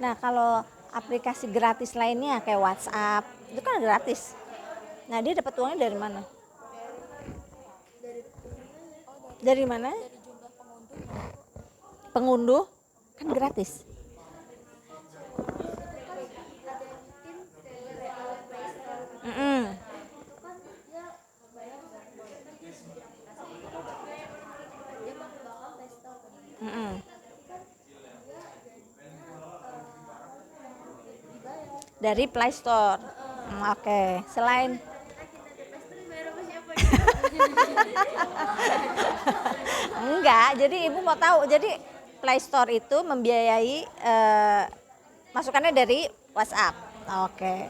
Nah kalau aplikasi gratis lainnya kayak WhatsApp itu kan gratis. Nah dia dapat uangnya dari mana? Dari mana? Pengunduh kan gratis. Dari Play Store. Oke. Selain Enggak, jadi ibu mau tahu. Jadi Play Store itu membiayai masukannya dari WhatsApp. Oke.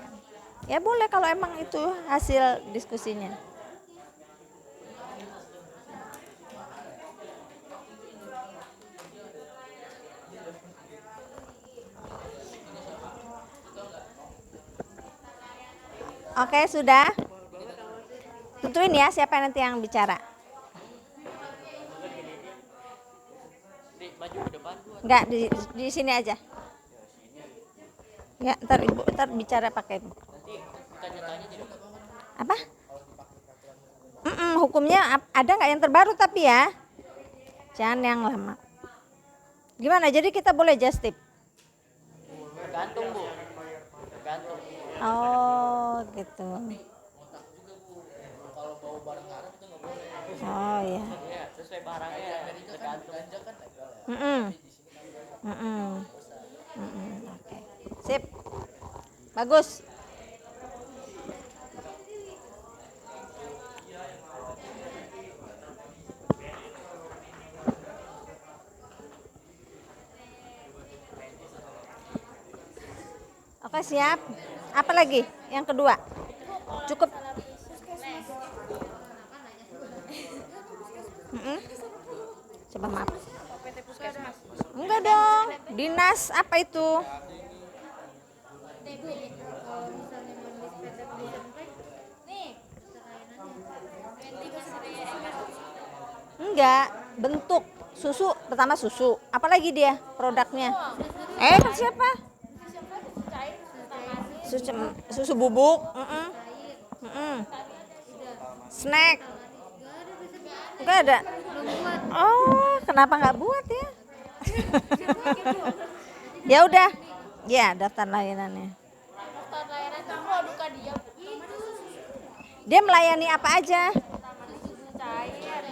Ya boleh kalau emang itu hasil diskusinya. Oke, sudah. Tentuin ya siapa nanti yang bicara. Maju ke depan. Enggak, di sini aja. Ya, ntar ibu bicara pakai ibu. Tanya-tanya di depan. Apa? Hukumnya ada nggak yang terbaru tapi ya? Jangan yang lama. Gimana? Jadi kita boleh just tip? Tergantung Bu. Tergantung. Oh, gitu. Oh ya. Ya, sesuai barangnya tergantung. Oke. Sip. Bagus. Oke, siap. Apa lagi? Yang kedua. Cukup. Coba maaf. Enggak dong. Dinas apa itu? Enggak, bentuk susu, pertama susu. Apalagi dia produknya? Siapa? Susu bubuk, snack. Enggak ada. Oh, kenapa nggak buat ya? Ya udah, ya daftar layanannya. Daftar layanan itu produk dia Bu. Dia melayani apa aja? Susu cair,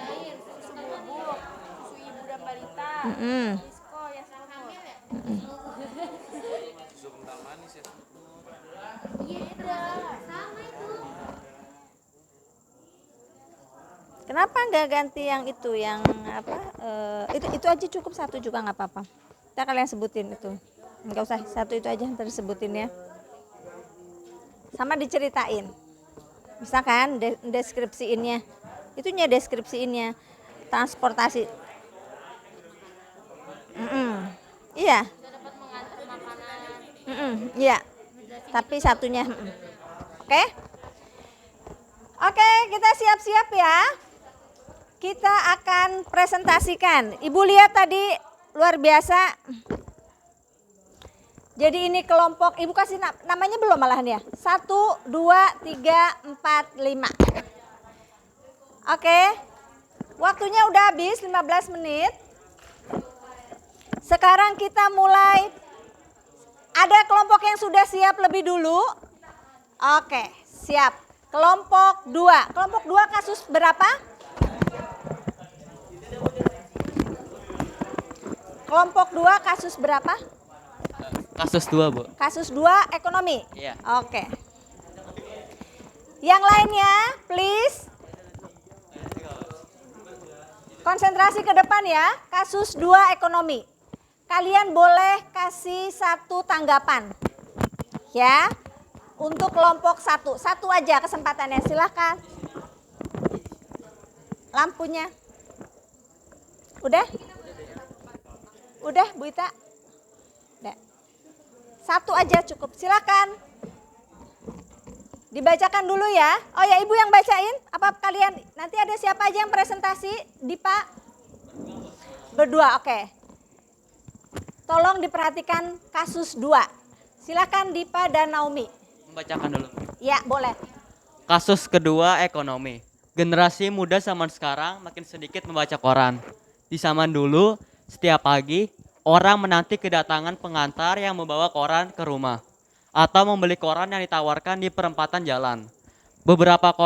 susu bubuk, susu ibu dan balita, disko ya semua. Susu kental manis ya. Kenapa nggak ganti yang itu, yang apa? Itu aja cukup, satu juga nggak apa-apa. Kita kalian sebutin itu, nggak usah satu itu aja, ntar sebutin ya. Sama diceritain, misalkan deskripsiinnya, itunya deskripsiinnya, transportasi. Iya. Dapat mengantar makanan. Iya. Tapi satunya. Oke? Oke, kita siap-siap ya. Kita akan presentasikan. Ibu lihat tadi luar biasa. Jadi ini kelompok, ibu kasih namanya belum malahan ya? 1, 2, 3, 4, 5. Oke, waktunya udah habis 15 menit. Sekarang kita mulai. Ada kelompok yang sudah siap lebih dulu? Oke, siap. Kelompok 2. Kelompok 2 kasus berapa? Kelompok 2 kasus berapa? Kasus 2 Bu. Kasus 2 ekonomi? Iya. Oke. Yang lainnya, please. Konsentrasi ke depan ya. Kasus 2 ekonomi. Kalian boleh kasih satu tanggapan. Ya. Untuk kelompok 1. Satu aja kesempatannya, silahkan. Lampunya. Udah? Udah Bu Ita? Udah. Satu aja cukup, silakan. Dibacakan dulu ya. Oh ya, Ibu yang bacain. Apa kalian, nanti ada siapa aja yang presentasi? Dipa? Berdua, oke. Tolong diperhatikan kasus 2. Silakan Dipa dan Naomi. Membacakan dulu. Ya, boleh. Kasus kedua ekonomi. Generasi muda zaman sekarang makin sedikit membaca koran. Di zaman dulu, setiap pagi orang menanti kedatangan pengantar yang membawa koran ke rumah atau membeli koran yang ditawarkan di perempatan jalan. Beberapa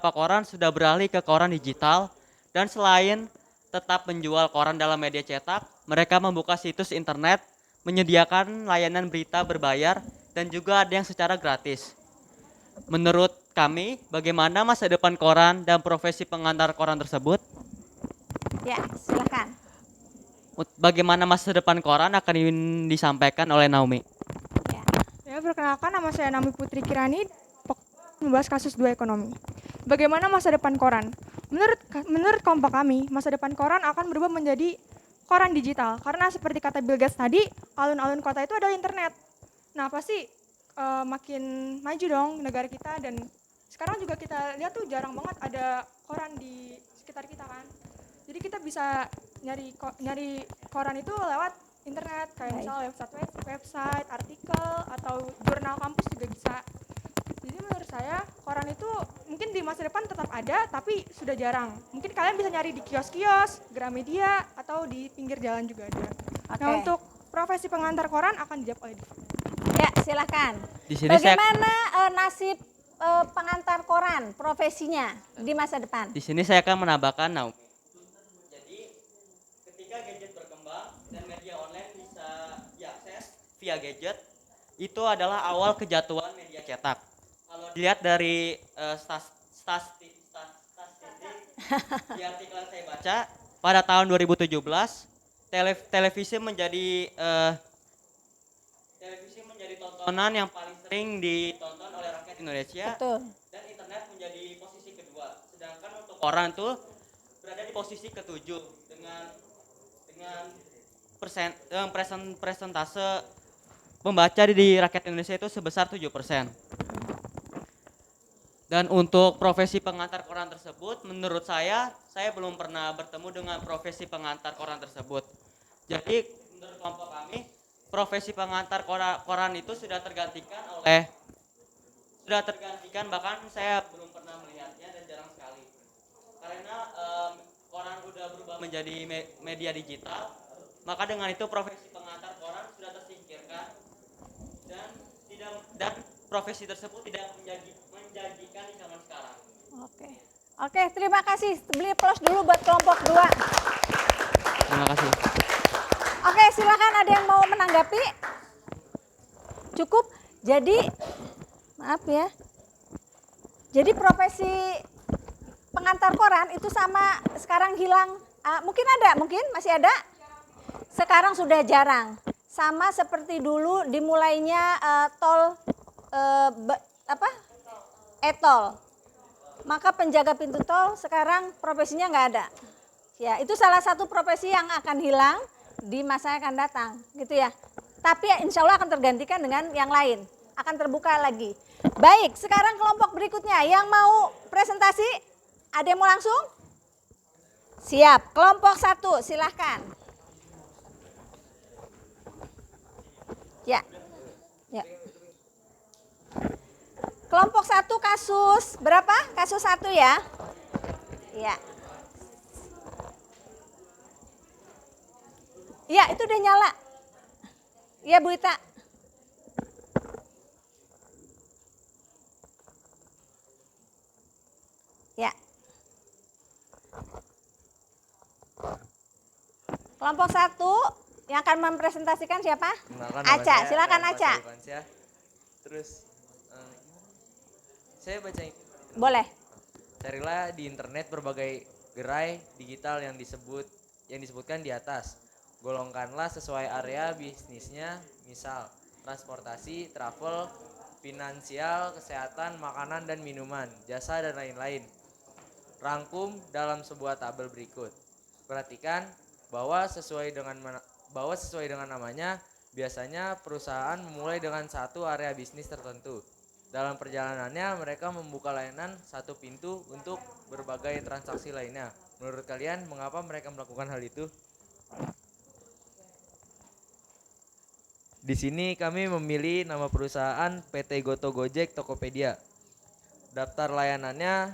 koran sudah beralih ke koran digital, dan selain tetap menjual koran dalam media cetak, mereka membuka situs internet, menyediakan layanan berita berbayar, dan juga ada yang secara gratis. Menurut kami, bagaimana masa depan koran dan profesi pengantar koran tersebut? Ya, silakan. Bagaimana masa depan koran akan disampaikan oleh Naomi. Ya. Ya, perkenalkan nama saya Nami Putri Kirani, membahas kasus 2 ekonomi. Bagaimana masa depan koran? Menurut kelompok kami, masa depan koran akan berubah menjadi koran digital. Karena seperti kata Bill Gates tadi, alun-alun kota itu adalah internet. Nah, pasti makin maju dong negara kita, dan sekarang juga kita lihat tuh jarang banget ada koran di sekitar kita kan. Jadi kita bisa nyari koran itu lewat internet, kayak misalnya website, artikel, atau jurnal kampus juga bisa. Jadi menurut saya koran itu mungkin di masa depan tetap ada, tapi sudah jarang. Mungkin kalian bisa nyari di kios-kios, Gramedia, atau di pinggir jalan juga ada. Nah, Oke. untuk profesi pengantar koran akan dijawab oleh Diva. Ya, silakan. Di sini saya Bagaimana nasib pengantar koran profesinya di masa depan? Di sini saya akan menambahkan Naomi. Jadi ketika gadget berkembang dan media online bisa diakses via gadget, itu adalah awal kejatuhan media cetak. Kalau dilihat dari statistik di artikel yang saya baca, pada tahun 2017 televisi menjadi tontonan yang paling sering ditonton oleh rakyat Indonesia. Betul. Dan internet menjadi posisi kedua, sedangkan untuk koran tuh berada di posisi ketujuh dengan presentase pembaca di rakyat Indonesia itu sebesar 7%. Dan untuk profesi pengantar koran tersebut, menurut saya belum pernah bertemu dengan profesi pengantar koran tersebut. Jadi menurut kelompok kami, profesi pengantar koran itu sudah tergantikan, bahkan saya belum pernah melihatnya dan jarang sekali. Karena koran udah berubah menjadi media digital, maka dengan itu profesi pengantar koran sudah tersingkirkan dan profesi tersebut tidak menjanjikan di zaman sekarang. Oke, terima kasih. Beli plus dulu buat kelompok 2. Terima kasih. Oke, silakan, ada yang mau menanggapi? Cukup. Jadi, maaf ya. Jadi profesi pengantar koran itu sama sekarang hilang. Mungkin masih ada. Sekarang sudah jarang. Sama seperti dulu dimulainya e-tol. Maka penjaga pintu tol sekarang profesinya nggak ada. Ya, itu salah satu profesi yang akan hilang di masa yang akan datang, gitu ya. Tapi insya Allah akan tergantikan dengan yang lain, akan terbuka lagi. Baik, sekarang kelompok berikutnya yang mau presentasi, ada yang mau langsung? Siap, kelompok 1 silahkan. Ya. Kelompok 1 kasus berapa? Kasus 1 ya? Iya. Iya, itu udah nyala. Iya, Bu Ita. Ya. Kelompok 1 yang akan mempresentasikan siapa? Aca, silakan Aca. Terus saya baca ini. Boleh. Carilah di internet berbagai gerai digital yang disebutkan di atas. Golongkanlah sesuai area bisnisnya, misal transportasi, travel, finansial, kesehatan, makanan dan minuman, jasa dan lain-lain. Rangkum dalam sebuah tabel berikut. Perhatikan bahwa sesuai dengan namanya, biasanya perusahaan memulai dengan satu area bisnis tertentu. Dalam perjalanannya mereka membuka layanan satu pintu untuk berbagai transaksi lainnya. Menurut kalian mengapa mereka melakukan hal itu? Di sini kami memilih nama perusahaan PT Goto Gojek Tokopedia. Daftar layanannya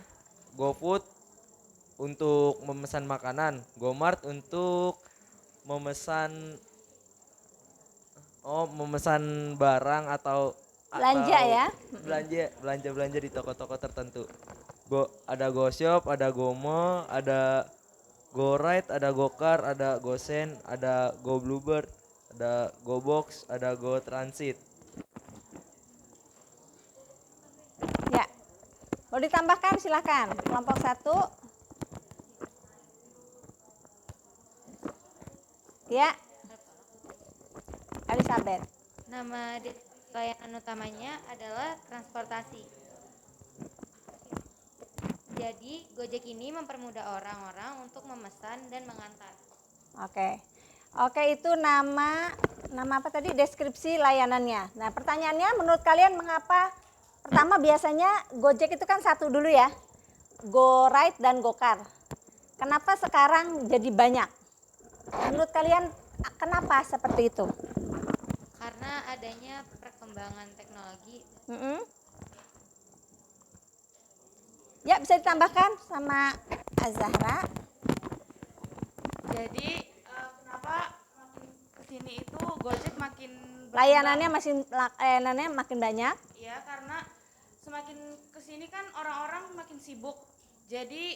GoFood untuk memesan makanan, GoMart untuk memesan barang atau Belanja ya. Belanja di toko-toko tertentu. Ada GoShop, ada Gomo, ada GoRide, ada GoCar, ada GoSend, ada GoBluebird, ada GoBox, ada GoTransit. Ya. Mau ditambahkan silakan. Kelompok 1. Ya, Elizabeth. Nama layanan utamanya adalah transportasi. Jadi, Gojek ini mempermudah orang-orang untuk memesan dan mengantar. Oke. Oke, itu nama apa tadi? Deskripsi layanannya. Nah, pertanyaannya menurut kalian mengapa pertama biasanya Gojek itu kan satu dulu ya. Go Ride dan Go Car. Kenapa sekarang jadi banyak? Menurut kalian kenapa seperti itu? Karena adanya perkembangan teknologi. Ya, bisa ditambahkan sama Azahra. Jadi kenapa makin kesini itu Gojek makin Layanannya makin banyak. ya, karena semakin kesini kan orang-orang makin sibuk. Jadi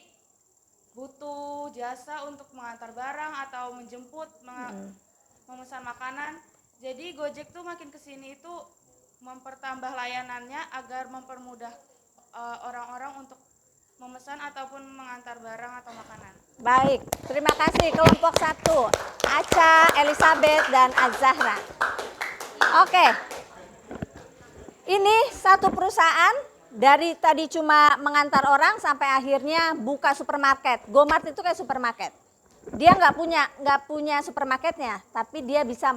butuh jasa untuk mengantar barang atau menjemput, memesan makanan. Jadi Gojek tuh makin kesini itu mempertambah layanannya agar mempermudah orang-orang untuk memesan ataupun mengantar barang atau makanan. Baik, terima kasih kelompok 1, Aca, Elizabeth, dan Azahra. Oke, ini satu perusahaan dari tadi cuma mengantar orang sampai akhirnya buka supermarket. Gomart itu kayak supermarket. Dia nggak punya supermarketnya, tapi dia bisa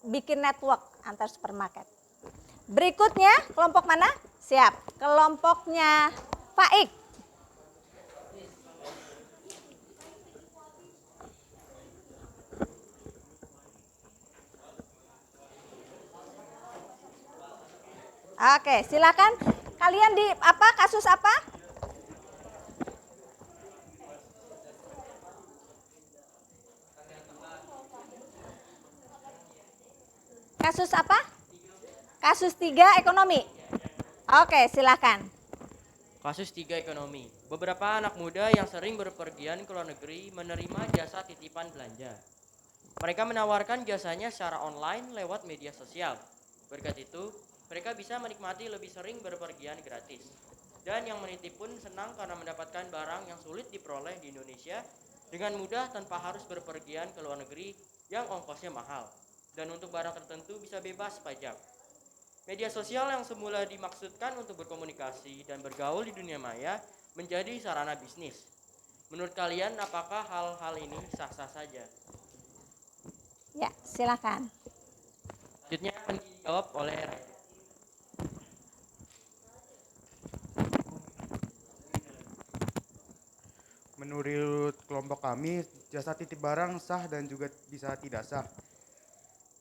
bikin network antar supermarket. Berikutnya kelompok mana? Siap, kelompoknya Faik. Oke, silakan. Kalian di apa? Kasus apa? Kasus apa? Kasus 3 ekonomi. Oke, silakan. Kasus 3 ekonomi. Beberapa anak muda yang sering berpergian ke luar negeri menerima jasa titipan belanja. Mereka menawarkan jasanya secara online lewat media sosial. Berkat itu, mereka bisa menikmati lebih sering berpergian gratis. Dan yang menitip pun senang karena mendapatkan barang yang sulit diperoleh di Indonesia dengan mudah tanpa harus berpergian ke luar negeri yang ongkosnya mahal. Dan untuk barang tertentu bisa bebas pajak. Media sosial yang semula dimaksudkan untuk berkomunikasi dan bergaul di dunia maya menjadi sarana bisnis. Menurut kalian apakah hal-hal ini sah-sah saja? Ya, silakan. Selanjutnya akan dijawab oleh Raja. Menurut kelompok kami, jasa titip barang sah dan juga bisa tidak sah.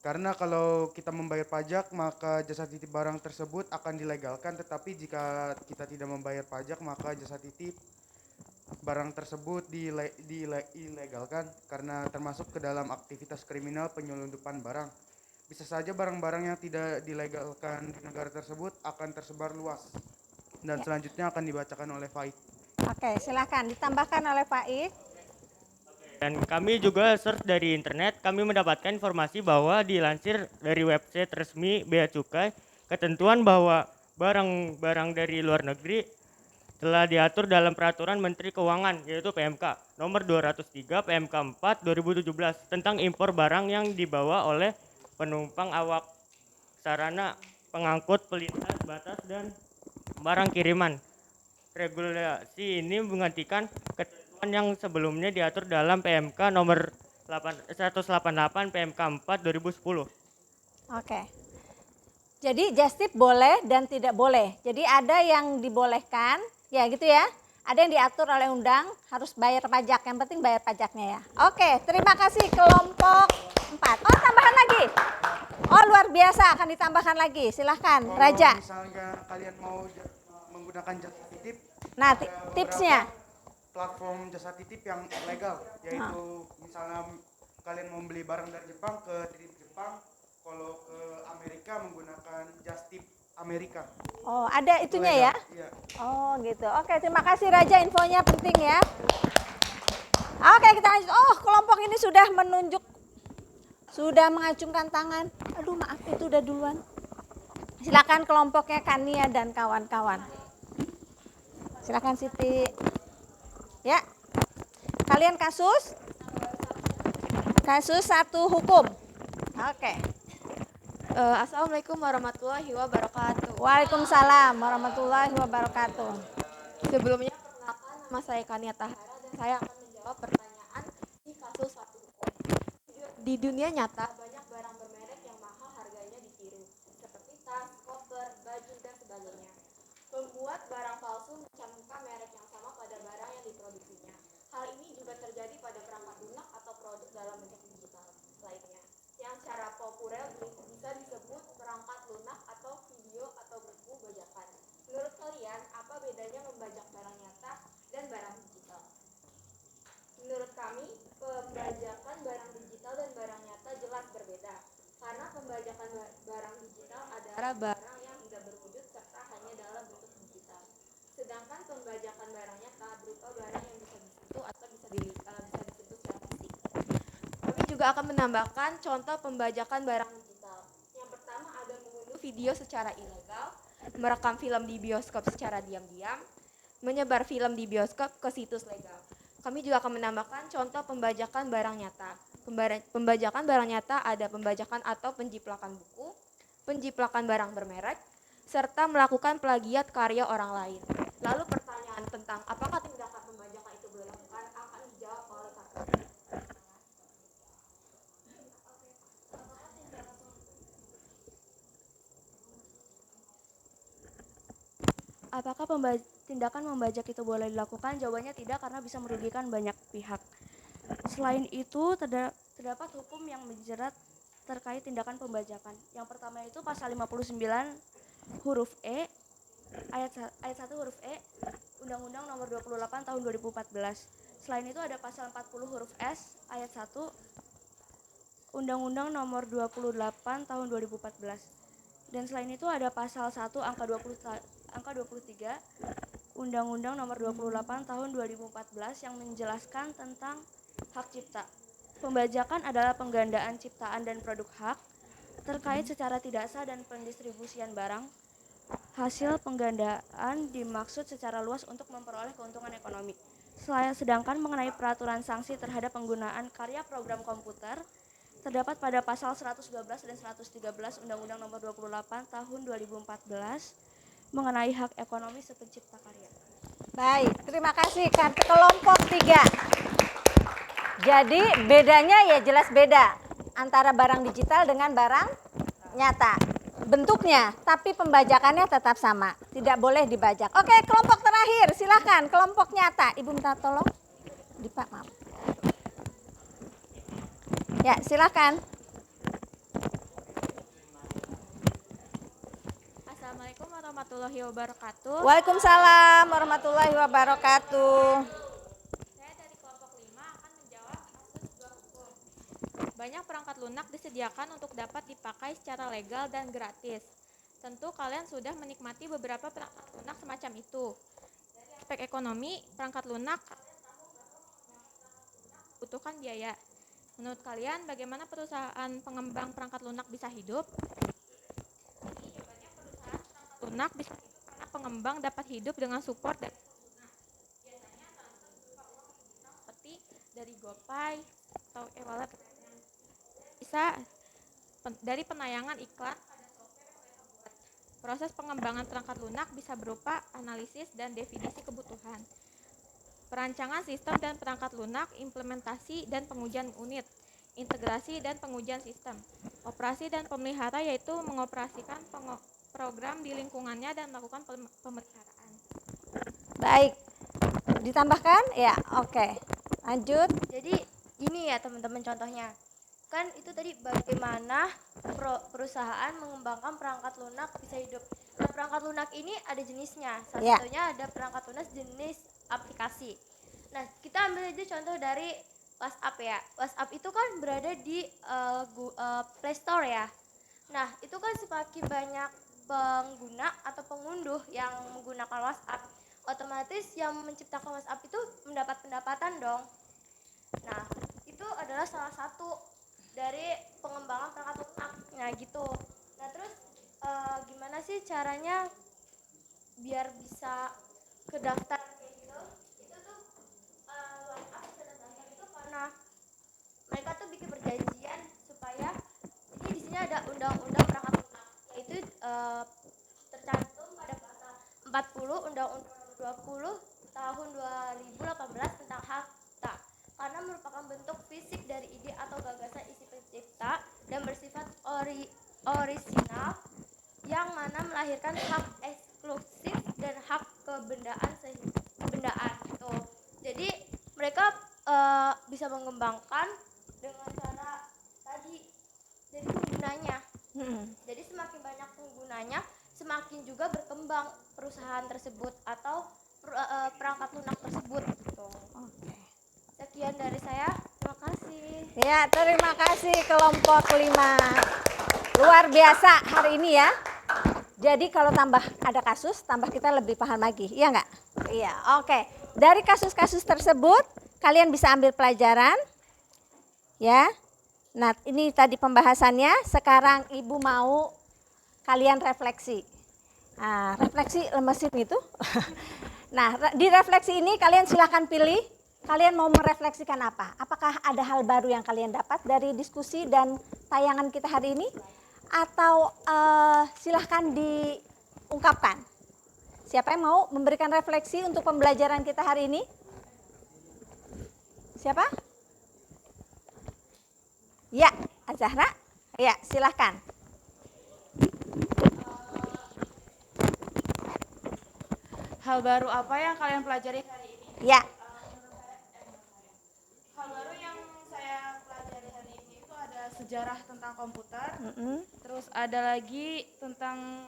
Karena kalau kita membayar pajak, maka jasa titip barang tersebut akan dilegalkan. Tetapi jika kita tidak membayar pajak, maka jasa titip barang tersebut dilegalkan karena termasuk ke dalam aktivitas kriminal penyelundupan barang. Bisa saja barang-barang yang tidak dilegalkan di negara tersebut akan tersebar luas. Dan selanjutnya akan dibacakan oleh Faik. Oke, silakan ditambahkan oleh Faik. Dan kami juga search dari internet, kami mendapatkan informasi bahwa dilansir dari website resmi Bea Cukai, ketentuan bahwa barang-barang dari luar negeri telah diatur dalam peraturan Menteri Keuangan, yaitu PMK nomor 203 PMK 4 2017 tentang impor barang yang dibawa oleh penumpang awak sarana pengangkut pelintas batas dan barang kiriman. Regulasi ini menggantikan ketentuan yang sebelumnya diatur dalam PMK nomor 188 PMK 4 2010. Oke. Jadi just tip boleh dan tidak boleh. Jadi ada yang dibolehkan, ya gitu ya. Ada yang diatur oleh undang, harus bayar pajak. Yang penting bayar pajaknya ya. Oke, terima kasih kelompok 4. Oh, tambahan lagi. Oh, luar biasa, akan ditambahkan lagi. Silahkan, Kalau Raja. misalnya kalian mau menggunakan jasa titip, Nah, ada tipsnya. beberapa platform jasa titip yang legal, yaitu misalnya kalian mau beli barang dari Jepang ke titip Jepang, kalau ke Amerika menggunakan Just Tip Amerika. Oh, ada itunya ya? Iya. Oh, gitu. Oke, terima kasih Raja, infonya penting ya. Oke, kita lanjut. Oh, kelompok ini sudah menunjuk, sudah mengacungkan tangan. Aduh, maaf, itu udah duluan. Silakan kelompoknya Kania dan kawan-kawan. Silakan Siti. Ya. Kalian kasus? Kasus 1 hukum. Oke. Assalamualaikum warahmatullahi wabarakatuh. Waalaikumsalam warahmatullahi wabarakatuh. Sebelumnya perkenalkan, nama saya Kania Tahara dan saya akan menjawab pertanyaan di kasus 1 hukum. Di dunia nyata banyak barang bermerek yang mahal harganya ditiru, seperti tas, koper, baju dan sebagainya. Pembuat barang palsu mencantumkan merek yang sama pada barang yang diproduksinya. Hal ini juga terjadi pada perangkat lunak atau produk dalam bentuk digital lainnya, yang secara populer bisa disebut perangkat lunak atau video atau buku bajakan. Menurut kalian, apa bedanya membajak barang nyata dan barang digital? Menurut kami, pembajakan barang digital dan barang nyata jelas berbeda. Karena pembajakan barang digital adalah barang yang tidak berwujud serta hanya dalam bentuk digital. Sedangkan pembajakan barang nyata berupa barang yang bisa disentuh atau bisa disentuh secara fisik. Kami juga akan menambahkan contoh pembajakan barang digital. Yang pertama ada mengunduh video secara ilegal, merekam film di bioskop secara diam-diam, menyebar film di bioskop ke situs legal. Kami juga akan menambahkan contoh pembajakan barang nyata. Pembajakan barang nyata ada pembajakan atau penjiplakan buku, penjiplakan barang bermerek, serta melakukan plagiat karya orang lain. Lalu pertanyaan tentang apakah tindakan pembajakan itu boleh dilakukan akan dijawab oleh kakak. Apakah tindakan membajak itu boleh dilakukan? Jawabannya tidak, karena bisa merugikan banyak pihak. Selain itu, terdapat hukum yang menjerat terkait tindakan pembajakan. Yang pertama itu pasal 59 huruf E, ayat 1 huruf E, Undang-Undang Nomor 28 Tahun 2014. Selain itu ada pasal 40 huruf S, ayat 1, Undang-Undang Nomor 28 Tahun 2014. Dan selain itu ada pasal 1 angka 23 Undang-Undang Nomor 28 Tahun 2014 yang menjelaskan tentang hak cipta. Pembajakan adalah penggandaan ciptaan dan produk hak terkait secara tidak sah dan pendistribusian barang. Hasil penggandaan dimaksud secara luas untuk memperoleh keuntungan ekonomi. Sedangkan mengenai peraturan sanksi terhadap penggunaan karya program komputer terdapat pada pasal 112 dan 113 Undang-Undang Nomor 28 Tahun 2014 mengenai hak ekonomi pencipta karya. Baik, terima kasih kelompok 3. Jadi bedanya ya jelas beda antara barang digital dengan barang nyata. Bentuknya, tapi pembajakannya tetap sama. Tidak boleh dibajak. Oke, kelompok terakhir, silakan kelompok nyata. Ibu minta tolong. Pak, maaf. Ya, silakan. Assalamualaikum warahmatullahi wabarakatuh. Waalaikumsalam warahmatullahi wabarakatuh. Saya dari kelompok 5 akan menjawab kasus 2 hukum. Banyak perangkat lunak disediakan untuk dapat dipakai secara legal dan gratis. Tentu kalian sudah menikmati beberapa perangkat lunak semacam itu. Dari aspek ekonomi, perangkat lunak butuhkan biaya. Menurut kalian, bagaimana perusahaan pengembang perangkat lunak bisa hidup? Lunak bisa hidup karena pengembang dapat hidup dengan support dari lunak. Biasanya transfer berupa uang digital seperti dari GoPay atau e-wallet. Bisa dari penayangan iklan pada software yang mereka buat. Proses pengembangan perangkat lunak bisa berupa analisis dan definisi kebutuhan, perancangan sistem dan perangkat lunak, implementasi dan pengujian unit, integrasi dan pengujian sistem, operasi dan pemelihara yaitu mengoperasikan program di lingkungannya dan melakukan pemeliharaan. Baik, ditambahkan? Ya, oke. Lanjut. Jadi gini ya teman-teman contohnya. Kan itu tadi bagaimana perusahaan mengembangkan perangkat lunak bisa hidup. Nah, perangkat lunak ini ada jenisnya. Salah satunya ada perangkat lunak jenis aplikasi. Nah, kita ambil aja contoh dari WhatsApp ya. WhatsApp itu kan berada di Play Store ya. Nah, itu kan semakin banyak pengguna atau pengunduh yang menggunakan WhatsApp, otomatis yang menciptakan WhatsApp itu mendapat pendapatan dong. Nah, itu adalah salah satu dari pengembangan perangkat lunak. Nah, gitu. Nah, terus gimana sih caranya biar bisa kedaftar kayak gitu? Itu tuh WhatsApp bisa terdaftar itu karena mereka mereka tuh bikin perjanjian supaya ini di sini ada undang-undang perangkat lunak, yaitu tercantum pada pasal 40 Undang-Undang 20 tahun 2018 tentang hak cipta, karena merupakan bentuk fisik dari ide atau gagasan isi pencipta dan bersifat orisinal yang mana melahirkan hak eksklusif dan hak kebendaan bendaan gitu. Jadi mereka bisa mengembangkan dengan cara tadi dari penggunanya. Jadi semakin banyak penggunanya, semakin juga berkembang perusahaan tersebut atau perangkat lunak tersebut gitu. Oke. Sekian dari saya. Terima kasih. Ya, terima kasih kelompok 5. Luar biasa hari ini ya. Jadi kalau tambah ada kasus, tambah kita lebih paham lagi. Iya enggak? Iya, oke. Dari kasus-kasus tersebut, kalian bisa ambil pelajaran. Ya. Nah, ini tadi pembahasannya. Sekarang Ibu mau kalian refleksi. Nah, refleksi lemesin gitu. Nah, di refleksi ini kalian silahkan pilih. Kalian mau merefleksikan apa? Apakah ada hal baru yang kalian dapat dari diskusi dan tayangan kita hari ini? Atau silahkan diungkapkan. Siapa yang mau memberikan refleksi untuk pembelajaran kita hari ini? Siapa? Ya, Azahra. Ya, silahkan. Hal baru apa yang kalian pelajari hari ini? Ya. Hal baru yang saya pelajari hari ini itu ada sejarah tentang komputer, terus ada lagi tentang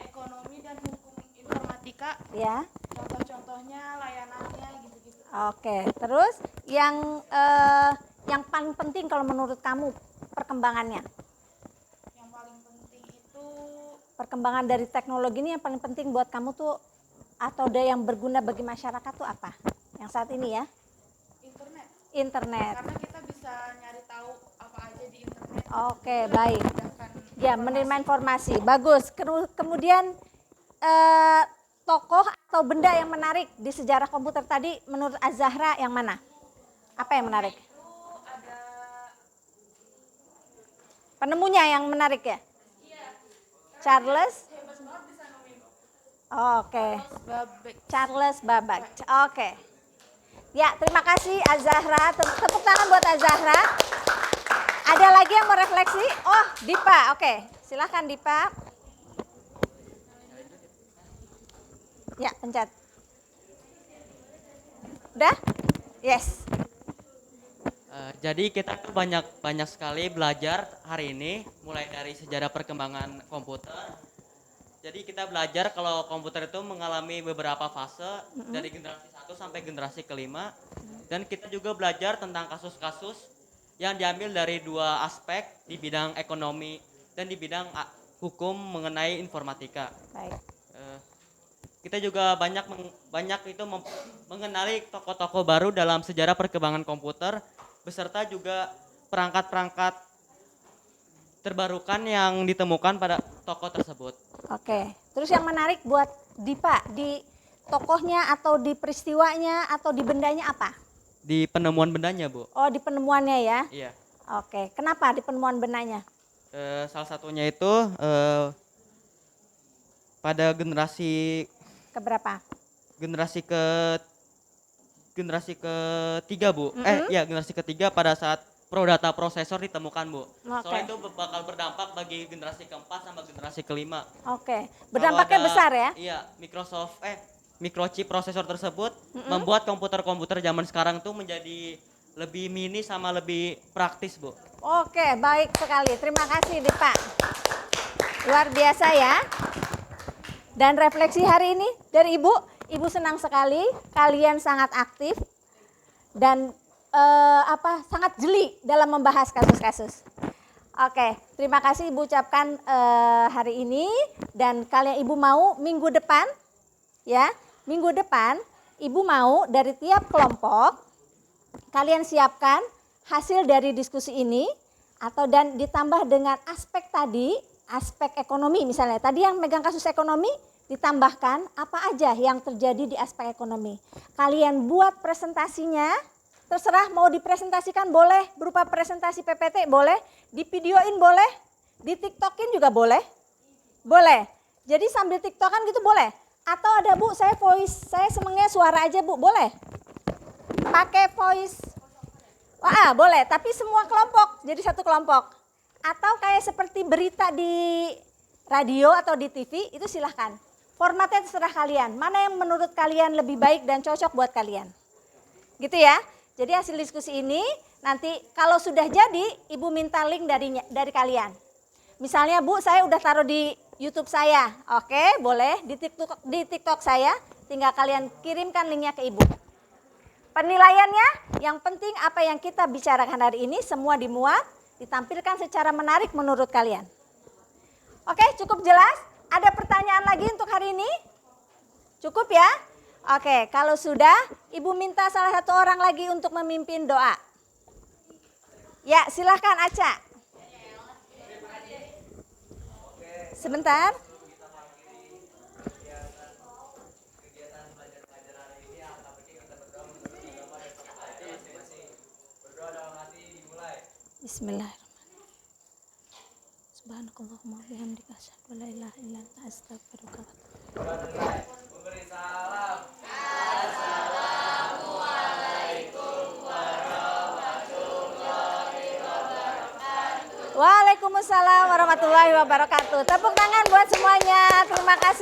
ekonomi dan hukum informatika. Ya. Contoh-contohnya, layanannya gitu-gitu. Oke, terus yang paling penting kalau menurut kamu perkembangannya? Yang paling penting itu Perkembangan dari teknologi ini yang paling penting buat kamu tuh atau ada yang berguna bagi masyarakat tuh apa? Yang saat ini ya? internet. Internet. Karena kita bisa nyari tahu apa aja di internet. Oke, baik. Ya, menerima informasi. Bagus. Kemudian tokoh atau benda yang menarik di sejarah komputer tadi menurut Azahra yang mana? Apa yang menarik? Penemunya yang menarik ya? Charles? Oke. Charles Babbage. Oke. Ya, terima kasih Azahra. Tepuk tangan buat Azahra. Ada lagi yang mau refleksi? Oh, Dipa. Oke, silahkan Dipa. Ya, pencet. Udah? Yes. Jadi kita tuh banyak sekali belajar hari ini, mulai dari sejarah perkembangan komputer. Jadi kita belajar kalau komputer itu mengalami beberapa fase dari generasi 1 sampai generasi kelima. Dan kita juga belajar tentang kasus-kasus yang diambil dari dua aspek di bidang ekonomi dan di bidang hukum mengenai informatika. Baik. Kita juga banyak mengenali tokoh-tokoh baru dalam sejarah perkembangan komputer, beserta juga perangkat-perangkat terbarukan yang ditemukan pada tokoh tersebut. Oke, terus yang menarik buat Dipa di tokohnya atau di peristiwanya atau di bendanya apa? Di penemuan bendanya, Bu. Oh, di penemuannya ya? Iya. Oke, kenapa di penemuan bendanya? Salah satunya itu pada generasi keberapa? Generasi ketiga, Bu. Generasi ketiga pada saat prodata prosesor ditemukan, Bu. Soalnya itu bakal berdampak bagi generasi keempat sama generasi kelima. Oke, berdampaknya besar ya? Iya, microchip prosesor tersebut membuat komputer-komputer zaman sekarang tuh menjadi lebih mini sama lebih praktis, Bu. Oke, baik sekali. Terima kasih, Dipa. Luar biasa ya. Dan refleksi hari ini dari Ibu senang sekali. Kalian sangat aktif dan sangat jeli dalam membahas kasus-kasus. Oke, terima kasih Ibu ucapkan hari ini dan kalian Ibu mau minggu depan ya. Minggu depan Ibu mau dari tiap kelompok kalian siapkan hasil dari diskusi ini dan ditambah dengan aspek tadi, aspek ekonomi misalnya. Tadi yang megang kasus ekonomi ditambahkan apa aja yang terjadi di aspek ekonomi. Kalian buat presentasinya terserah mau dipresentasikan boleh, berupa presentasi PPT boleh, divideoin boleh, di TikTokin juga boleh. Boleh. Jadi sambil TikTokan gitu boleh. Atau ada Bu, saya voice, saya senengnya suara aja Bu, boleh. Pakai voice. Wah, boleh, tapi semua kelompok, jadi satu kelompok. Atau kayak seperti berita di radio atau di TV, itu silahkan. Formatnya terserah kalian, mana yang menurut kalian lebih baik dan cocok buat kalian. Gitu ya. Jadi hasil diskusi ini nanti kalau sudah jadi Ibu minta link dari kalian. Misalnya Bu, saya udah taruh di YouTube saya. Oke, boleh di TikTok saya, tinggal kalian kirimkan linknya ke Ibu. Penilaiannya yang penting apa yang kita bicarakan hari ini semua dimuat, ditampilkan secara menarik menurut kalian. Oke, cukup jelas? Ada pertanyaan lagi untuk hari ini? Cukup ya? Oke, kalau sudah, Ibu minta salah satu orang lagi untuk memimpin doa. Ya, silahkan Aca. Sebentar. Bismillahirrahmanirrahim. Subhanakallahumma wa bihamdika asyhadu an la ilaha illa anta astaghfiruka wa atubu ilaik. Waalaikumsalam warahmatullahi wabarakatuh. Tepuk tangan buat semuanya. Terima kasih.